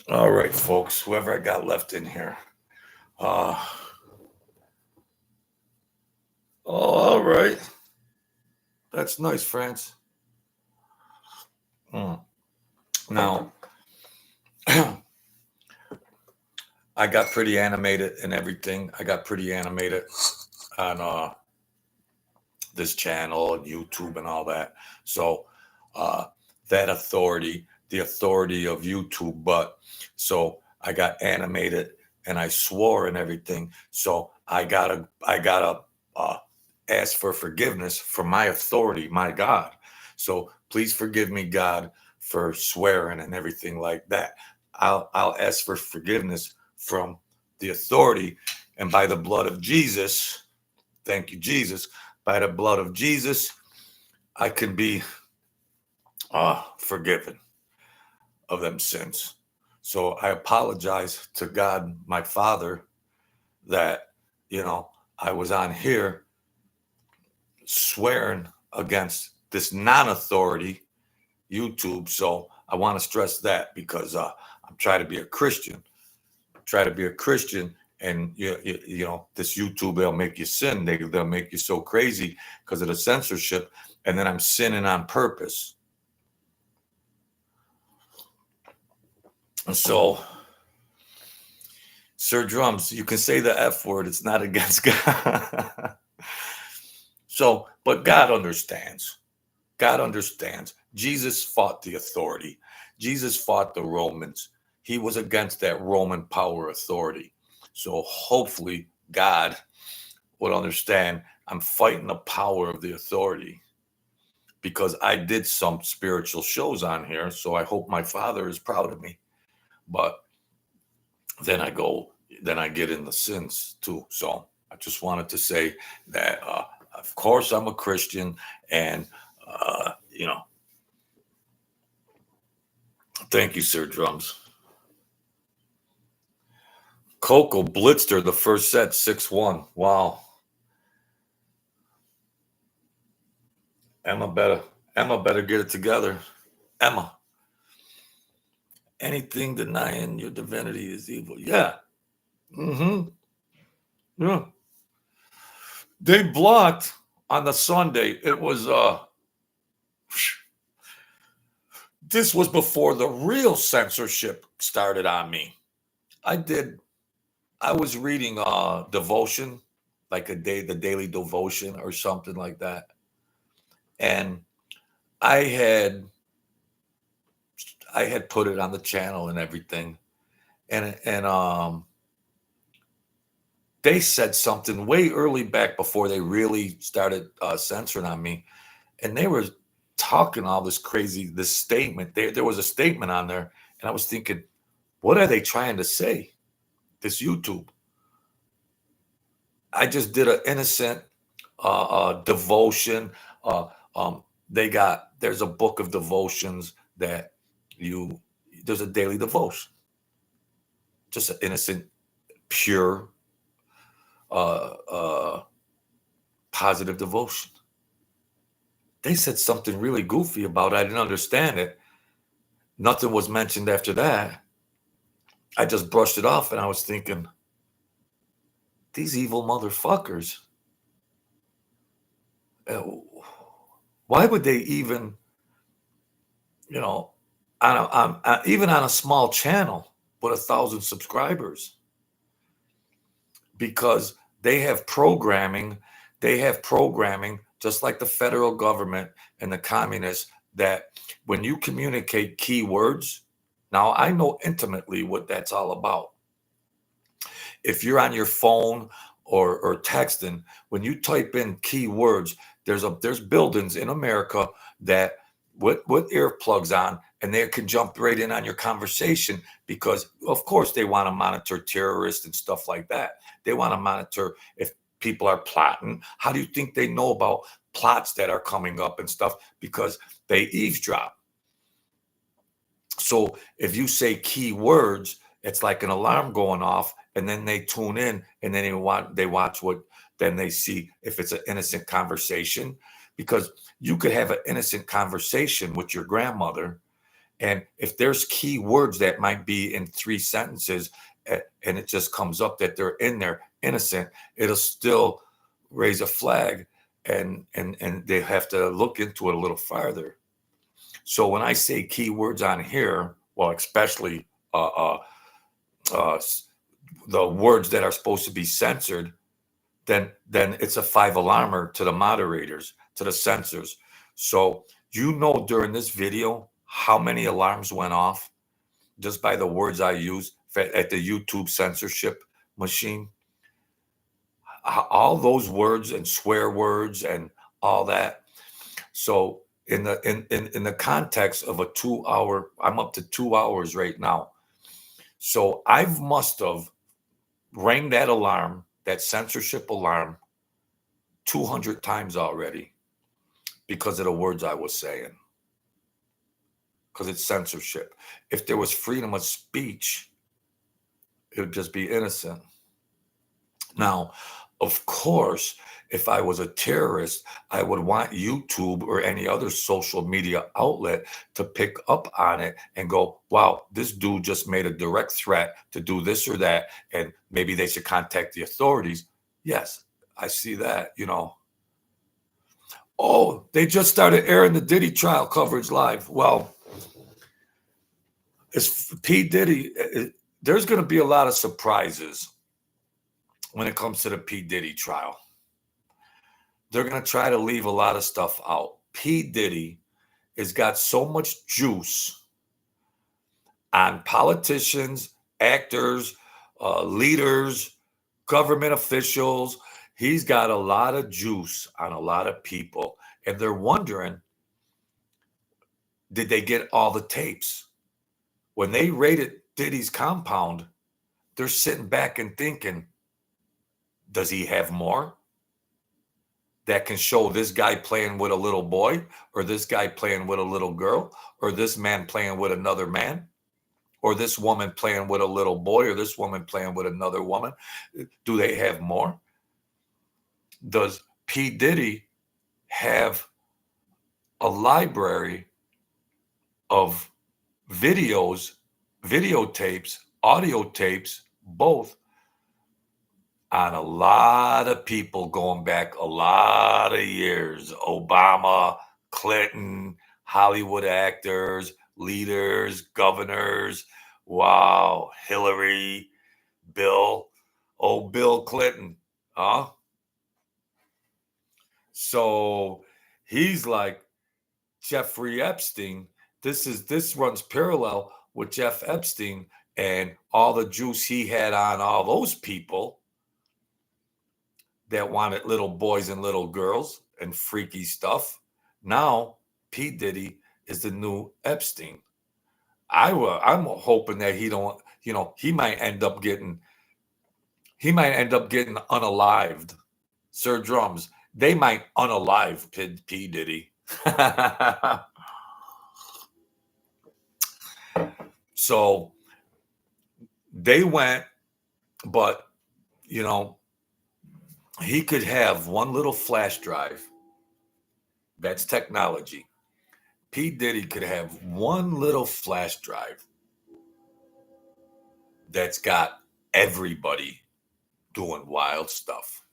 All right, folks, whoever I got left in here. Oh, all right. That's nice, France. Now, I got pretty animated and everything. I got pretty animated on this channel and YouTube and all that. So that authority, the authority of YouTube, but so I got animated and I swore and everything. So I gotta ask for forgiveness from my authority, my God. So please forgive me, God, for swearing and everything like that. I'll ask for forgiveness from the authority, and by the blood of Jesus, thank you, Jesus. By the blood of Jesus, I can be forgiven of them sins. So I apologize to God, my Father, that, you know, I was on here swearing against this non-authority YouTube. So I want to stress that because I'm trying to be a Christian. And you know, this YouTube, they'll make you sin. They'll make you so crazy because of the censorship. And then I'm sinning on purpose. And so, Sir Drums, you can say the F word. It's not against God. So, but God understands. God understands. Jesus fought the authority. Jesus fought the Romans. He was against that Roman power authority. So hopefully God would understand I'm fighting the power of the authority because I did some spiritual shows on here. So I hope my Father is proud of me. But then I get in the sins too. So I just wanted to say that, of course, I'm a Christian and, you know, thank you, Sir Drums. Coco blitzed her the first set, 6-1. Wow. Emma better get it together. Emma Anything denying your divinity is evil. Yeah. Mm-hmm. Yeah. They blocked on the Sunday. It was this was before the real censorship started on me. I was reading devotion, like the daily devotion or something like that. And I had put it on the channel and everything. And they said something way early back before they really started censoring on me. And they were talking all this statement. There was a statement on there. And I was thinking, what are they trying to say? This YouTube. I just did an innocent devotion. There's a book of devotions that there's a daily devotion. Just an innocent, pure, positive devotion. They said something really goofy about it. I didn't understand it. Nothing was mentioned after that. I just brushed it off and I was thinking, these evil motherfuckers. Why would they even, even on a small channel with 1,000 subscribers? Because they have programming just like the federal government and the communists, that when you communicate keywords, now I know intimately what that's all about. If you're on your phone or texting, when you type in keywords, there's buildings in America that with earplugs on, and they can jump right in on your conversation because, of course, they want to monitor terrorists and stuff like that. They want to monitor if people are plotting. How do you think they know about plots that are coming up and stuff? Because they eavesdrop. So if you say keywords, it's like an alarm going off, and then they tune in, and then they watch then they see if it's an innocent conversation, because you could have an innocent conversation with your grandmother, and if there's key words that might be in 3 sentences, and it just comes up that they're in there innocent, it'll still raise a flag, and they have to look into it a little farther. So when I say keywords on here, well, especially the words that are supposed to be censored, then it's a 5 alarmer to the moderators, to the censors. So during this video how many alarms went off just by the words I used at the YouTube censorship machine. All those words and swear words and all that. So in the context of a 2-hour, I'm up to 2 hours right now. So I must have rang that alarm, that censorship alarm, 200 times already because of the words I was saying. Because it's censorship. If there was freedom of speech, it would just be innocent. Now, of course, if I was a terrorist, I would want YouTube or any other social media outlet to pick up on it and go, wow, this dude just made a direct threat to do this or that, and maybe they should contact the authorities. Yes, I see that, Oh, they just started airing the Diddy trial coverage live. Well, it's P. Diddy. There's going to be a lot of surprises when it comes to the P. Diddy trial. They're going to try to leave a lot of stuff out. P. Diddy has got so much juice on politicians, actors, leaders, government officials. He's got a lot of juice on a lot of people. And they're wondering, did they get all the tapes? When they raided Diddy's compound, they're sitting back and thinking, does he have more that can show this guy playing with a little boy, or this guy playing with a little girl, or this man playing with another man, or this woman playing with a little boy, or this woman playing with another woman? Do they have more? Does P. Diddy have a library of videos videotapes, audio tapes, both on a lot of people going back a lot of years. Obama, Clinton, Hollywood actors, leaders, governors. Wow, Hillary, Bill Clinton. Huh? So he's like Jeffrey Epstein. This runs parallel with Jeff Epstein and all the juice he had on all those people that wanted little boys and little girls and freaky stuff. Now P. Diddy is the new Epstein. I'm hoping that he don't, he might end up getting unalived. Sir Drums, they might unalive P. Diddy. So they went, but he could have one little flash drive. That's technology. P. Diddy could have one little flash drive that's got everybody doing wild stuff.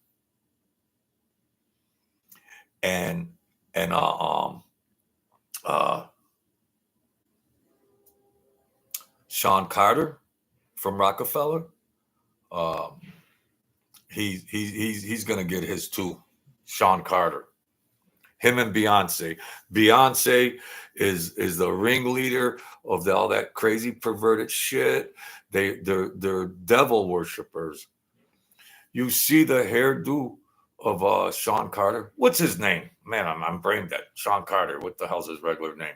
And Sean Carter from Rockefeller, he's gonna get his too. Sean Carter, him and Beyonce. Beyonce is the ringleader of all that crazy perverted shit. They're devil worshippers. You see the hairdo of Sean Carter. What's his name? Man, I'm brain dead. Sean Carter. What the hell's his regular name?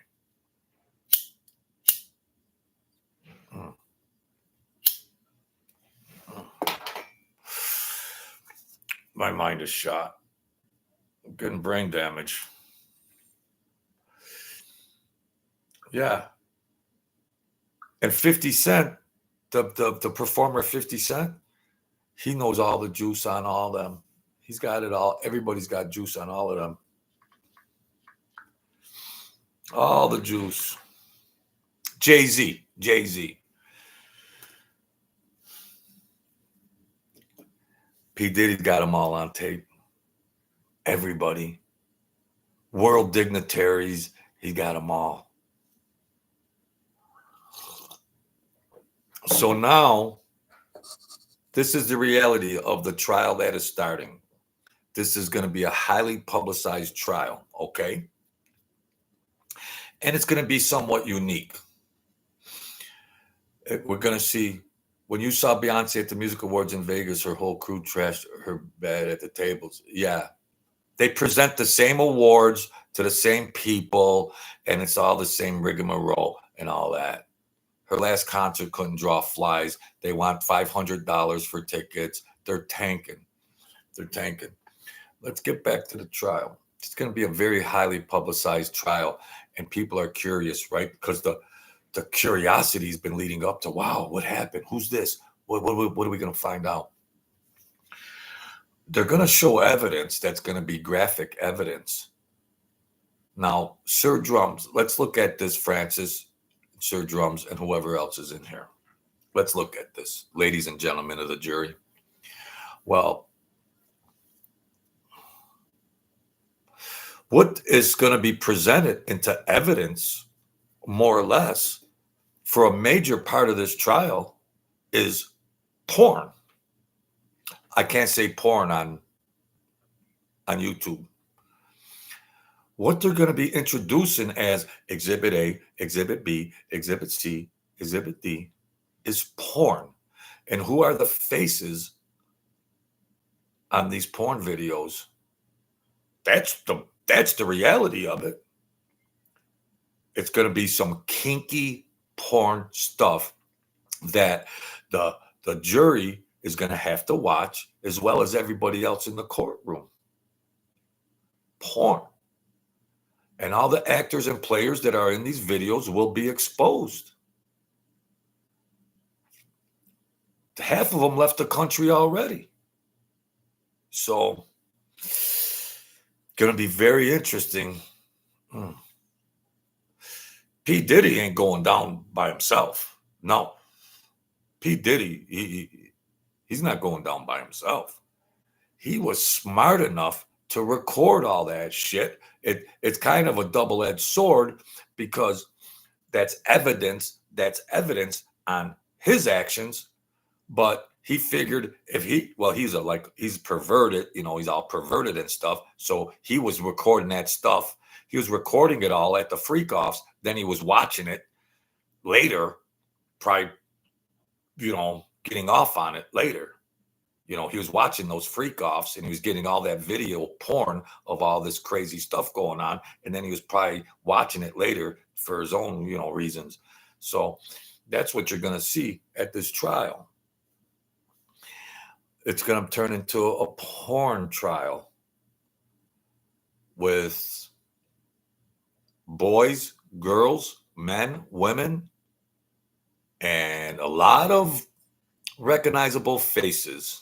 My mind is shot. I'm getting brain damage. Yeah. And 50 Cent, the performer 50 Cent, he knows all the juice on all them. He's got it all. Everybody's got juice on all of them. All the juice. Jay-Z. P. Diddy's got them all on tape. Everybody. World dignitaries. He got them all. So now, this is the reality of the trial that is starting. This is going to be a highly publicized trial, okay? And it's going to be somewhat unique. We're going to see, when you saw Beyonce at the Music Awards in Vegas, her whole crew trashed her bed at the tables. Yeah. They present the same awards to the same people, and it's all the same rigmarole and all that. Her last concert couldn't draw flies. They want $500 for tickets. They're tanking. Let's get back to the trial. It's going to be a very highly publicized trial, and people are curious, right? Because the curiosity has been leading up to, wow, what happened? Who's this? What are we going to find out? They're going to show evidence that's going to be graphic evidence. Now, Sir Drums, let's look at this, Francis, Sir Drums, and whoever else is in here. Let's look at this, ladies and gentlemen of the jury. Well, what is going to be presented into evidence, more or less, for a major part of this trial is porn. I can't say porn on YouTube. What they're going to be introducing as Exhibit A, Exhibit B, Exhibit C, Exhibit D is porn. And who are the faces on these porn videos? That's the reality of it. It's going to be some kinky porn stuff that the jury is going to have to watch, as well as everybody else in the courtroom. Porn. And all the actors and players that are in these videos will be exposed. Half of them left the country already. So, going to be very interesting. P. Diddy ain't going down by himself. No. P. Diddy, he's not going down by himself. He was smart enough to record all that shit. It's kind of a double-edged sword because that's evidence on his actions, but he figured he's perverted, he's all perverted and stuff. So he was recording that stuff. He was recording it all at the freak offs. Then he was watching it later, probably, getting off on it later. He was watching those freak offs and he was getting all that video porn of all this crazy stuff going on. And then he was probably watching it later for his own, reasons. So that's what you're going to see at this trial. It's going to turn into a porn trial with boys, girls, men, women, and a lot of recognizable faces.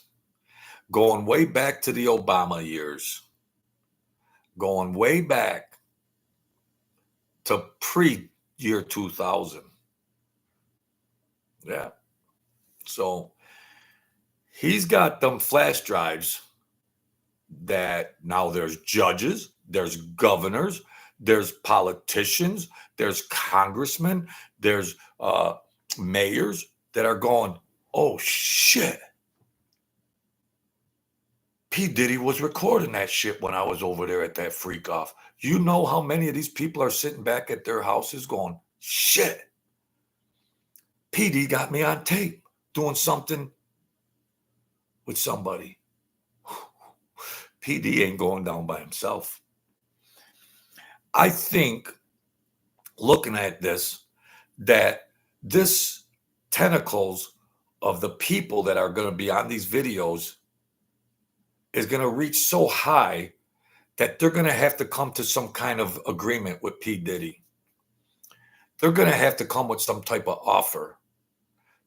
Going way back to the Obama years. Going way back to pre-year 2000. Yeah. So he's got them flash drives that now there's judges, there's governors, there's politicians, there's congressmen, there's mayors that are going, oh shit. P. Diddy was recording that shit when I was over there at that freak off. You know how many of these people are sitting back at their houses going, shit. P. D got me on tape doing something with somebody. P. D ain't going down by himself. I think, looking at this, that this tentacles of the people that are going to be on these videos is going to reach so high that they're going to have to come to some kind of agreement with P. Diddy. They're going to have to come with some type of offer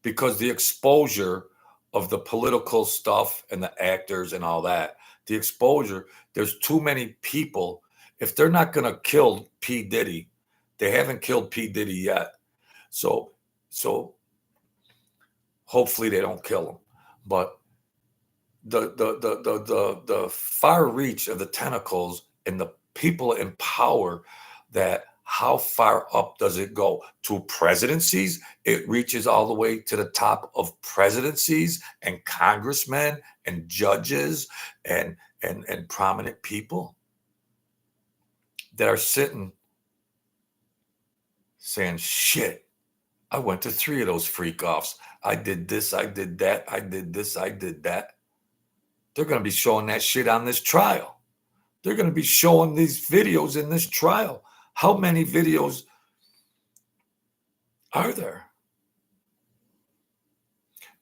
because the exposure of the political stuff and the actors and all that, the exposure, there's too many people. If they're not going to kill P. Diddy, they haven't killed P. Diddy yet. So hopefully they don't kill him. But the far reach of the tentacles and the people in power, that how far up does it go? To presidencies? It reaches all the way to the top of presidencies and congressmen and judges and prominent people that are sitting saying, shit, I went to 3 of those freak offs. I did this, I did that, I did this, I did that. They're going to be showing that shit on this trial. They're going to be showing these videos in this trial. How many videos are there?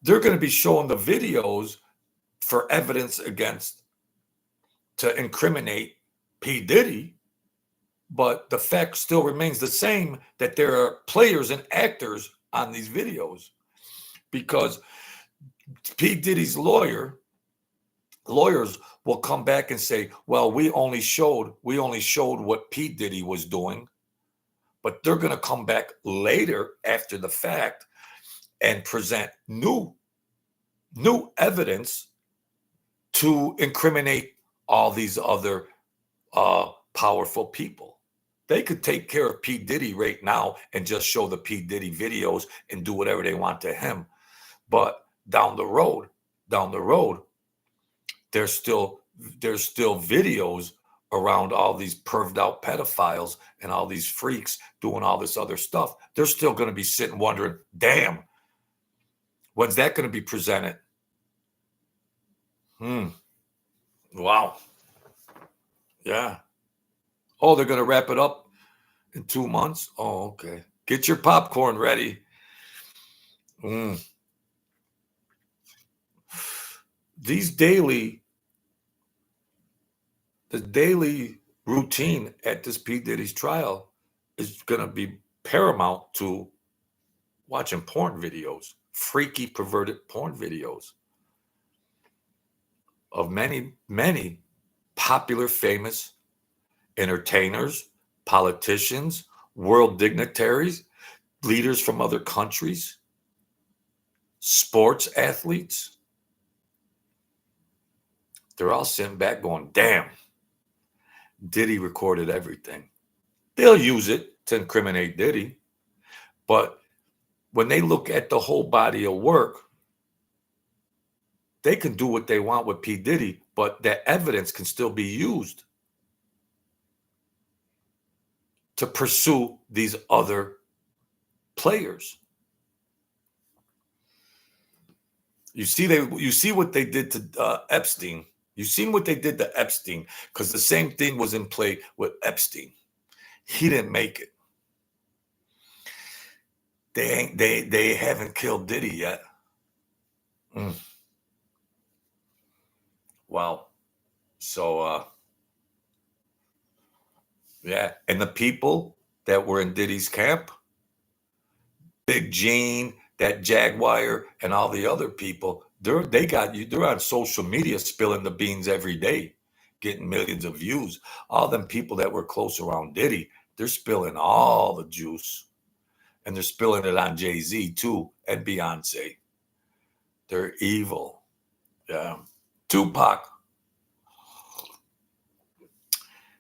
They're going to be showing the videos for evidence to incriminate P. Diddy, but the fact still remains the same that there are players and actors on these videos, because P. Diddy's lawyers will come back and say, well, we only showed what P. Diddy was doing, but they're going to come back later after the fact and present new evidence to incriminate all these other powerful people. They could take care of P. Diddy right now and just show the P. Diddy videos and do whatever they want to him. But down the road, there's still videos around all these perved out pedophiles and all these freaks doing all this other stuff. They're still going to be sitting wondering, damn, when's that going to be presented? Wow. Yeah. Oh, they're going to wrap it up in 2 months? Oh, okay. Get your popcorn ready. The daily routine at this P. Diddy's trial is going to be paramount to watching porn videos, freaky, perverted porn videos of many, many popular, famous entertainers, politicians, world dignitaries, leaders from other countries, sports athletes, they're all sitting back going, damn, Diddy recorded everything. They'll use it to incriminate Diddy. But when they look at the whole body of work, they can do what they want with P. Diddy, but that evidence can still be used to pursue these other players. You see what they did to Epstein. You seen what they did to Epstein, because the same thing was in play with Epstein. He didn't make it. They haven't killed Diddy yet. Wow. So yeah, and the people that were in Diddy's camp, Big Gene, that Jaguar, and all the other people, they're on social media spilling the beans every day, getting millions of views. All them people that were close around Diddy, they're spilling all the juice. And they're spilling it on Jay-Z too, and Beyonce. They're evil. Yeah. Tupac.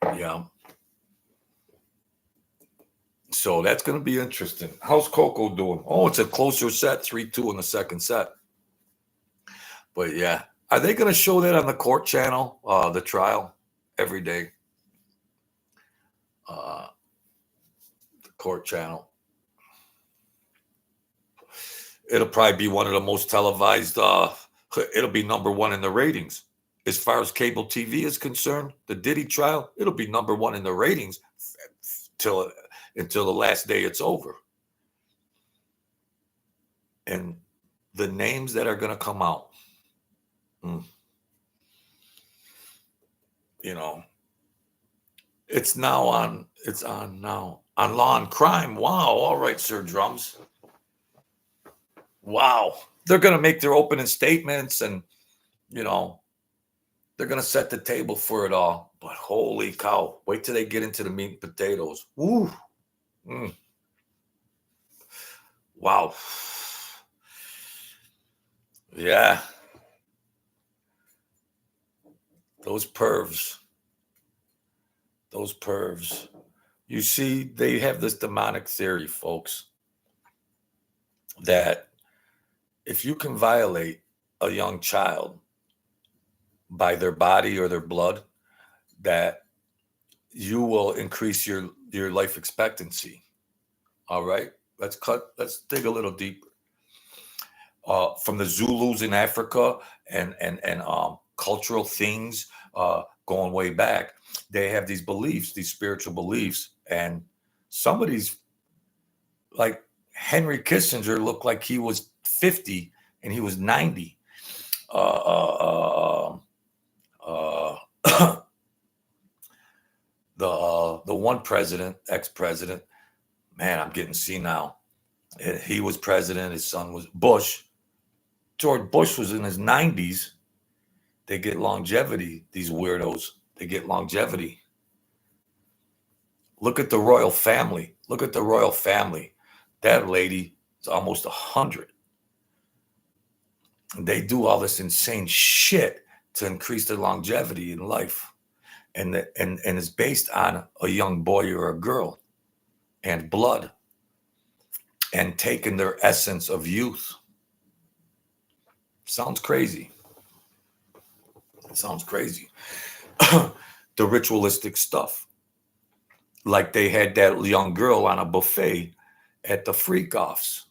Yeah. So that's going to be interesting. How's Coco doing? Oh, it's a closer set, 3-2 in the second set. But yeah, are they going to show that on the court channel, the trial, every day? The court channel. It'll probably be one of the most televised. It'll be number one in the ratings. As far as cable TV is concerned, the Diddy trial, it'll be number one in the ratings until the last day it's over. And the names that are going to come out, you know, it's on now on Law and Crime. Wow. All right, Sir Drums. Wow. They're going to make their opening statements and, you know, they're going to set the table for it all. But holy cow, wait till they get into the meat and potatoes. Woo. Wow. Yeah. Those pervs. You see, they have this demonic theory, folks, that if you can violate a young child by their body or their blood, that you will increase your life expectancy. All right, let's dig a little deeper. From the Zulus in Africa and cultural things going way back, they have these beliefs, these spiritual beliefs, and some of these, like Henry Kissinger, looked like he was 50 and he was 90. The one president, ex-president, man, I'm getting senile. He was president. His son was Bush. George Bush was in his 90s. They get longevity. These weirdos, they get longevity. Look at the royal family. That lady is almost 100. They do all this insane shit to increase their longevity in life. And it's based on a young boy or a girl and blood and taking their essence of youth. Sounds crazy. The ritualistic stuff. Like they had that young girl on a buffet at the freak-offs.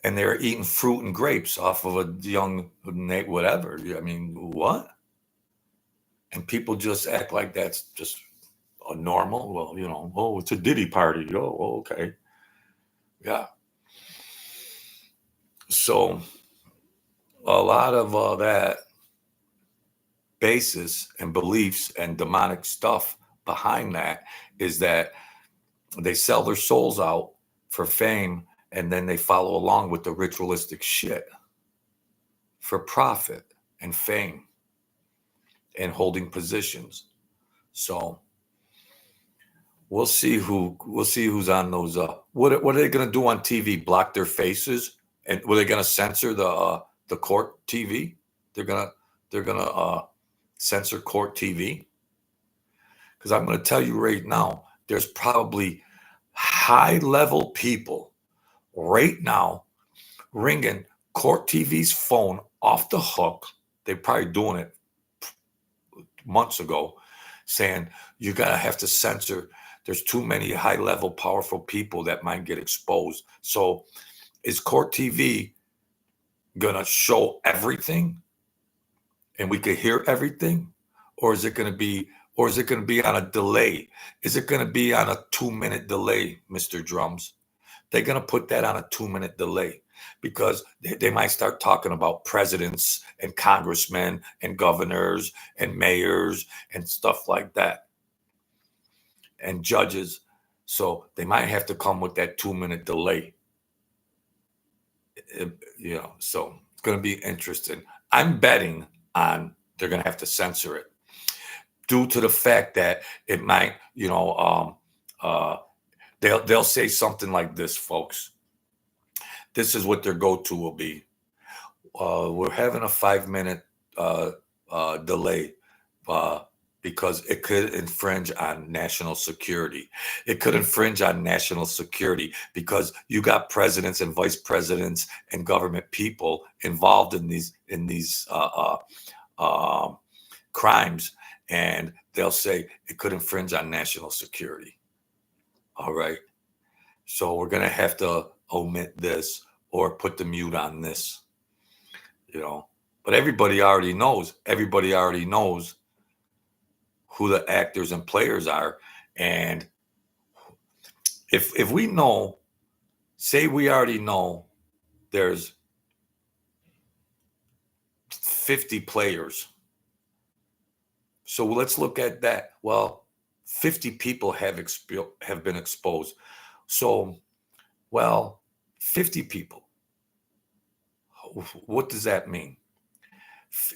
And they're eating fruit and grapes off of a young whatever. I mean, what? And people just act like that's just a normal. Well, you know, oh, it's a Diddy party. Oh, okay. Yeah. So a lot of that basis and beliefs and demonic stuff behind that is that they sell their souls out for fame, and then they follow along with the ritualistic shit for profit and fame and holding positions. So we'll see who's on those. What are they going to do on TV? Block their faces And were they going to censor the court TV? They're gonna censor court TV, because I'm going to tell you right now, there's probably high-level people right now ringing court TV's phone off the hook. They're probably doing it months ago, saying you gotta have to censor. There's too many high-level, powerful people that might get exposed. So, is court TV gonna show everything, and we could hear everything, or is it gonna be on a delay? Is it gonna be on a 2-minute delay, Mr. Drums? They're gonna put that on a 2-minute delay, because they might start talking about presidents and congressmen and governors and mayors and stuff like that, and judges. So they might have to come with that 2-minute delay. So it's going to be interesting. I'm betting on they're going to have to censor it, due to the fact that it might, they'll say something like this, folks. This is what their go-to will be. We're having a 5-minute delay because it could infringe on national security. It could infringe on national security because you got presidents and vice presidents and government people involved in these crimes, and they'll say it could infringe on national security. All right. So we're going to have to omit this or put the mute on this, But everybody already knows. Everybody already knows who the actors and players are. And if we know, say we already know there's 50 players. So let's look at that. Well, 50 people have been exposed. So, 50 people. What does that mean?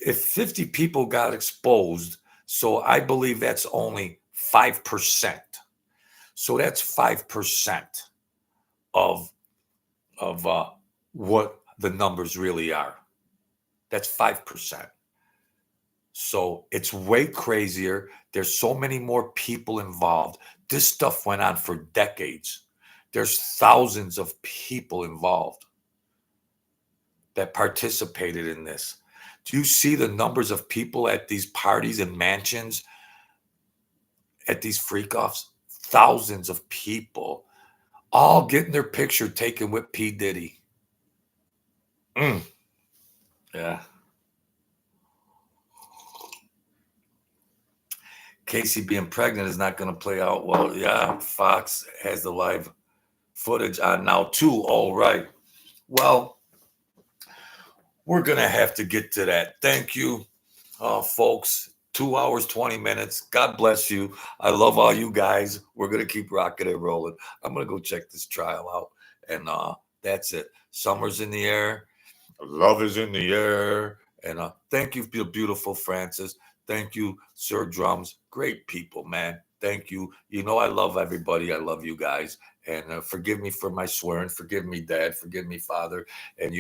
If 50 people got exposed, so I believe that's only 5%. So that's 5% of what the numbers really are. That's 5%. So it's way crazier. There's so many more people involved. This stuff went on for decades. There's thousands of people involved that participated in this. Do you see the numbers of people at these parties and mansions, at these freak-offs? Thousands of people all getting their picture taken with P. Diddy. Yeah. Casey being pregnant is not going to play out well. Yeah, Fox has the live footage on now too. All right. Well, we're going to have to get to that. Thank you, folks. 2 hours, 20 minutes. God bless you. I love all you guys. We're going to keep rocking and rolling. I'm going to go check this trial out. And that's it. Summer's in the air. Love is in the air. And thank you, beautiful Francis. Thank you, Sir Drums. Great people, man. Thank you. I love everybody. I love you guys. And forgive me for my swearing. Forgive me, Dad. Forgive me, Father. And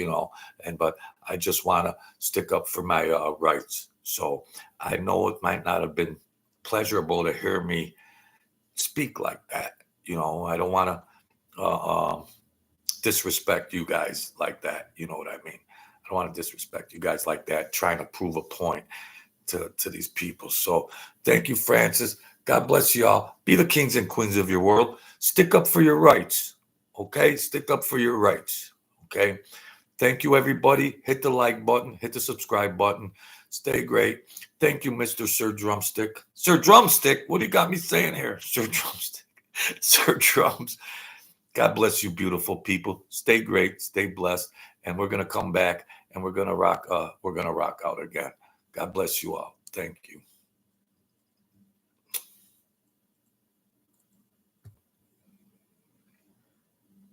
but I just want to stick up for my rights. So I know it might not have been pleasurable to hear me speak like that. I don't want to disrespect you guys like that. You know what I mean? I don't want to disrespect you guys like that, trying to prove a point to these people. So thank you, Francis. God bless you all. Be the kings and queens of your world. Stick up for your rights. Okay? Stick up for your rights. Okay? Thank you, everybody. Hit the like button. Hit the subscribe button. Stay great. Thank you, Mr. Sir Drumstick. Sir Drumstick? What do you got me saying here? Sir Drumstick. Sir Drums. God bless you, beautiful people. Stay great. Stay blessed. And we're going to come back and we're going to rock out again. God bless you all. Thank you.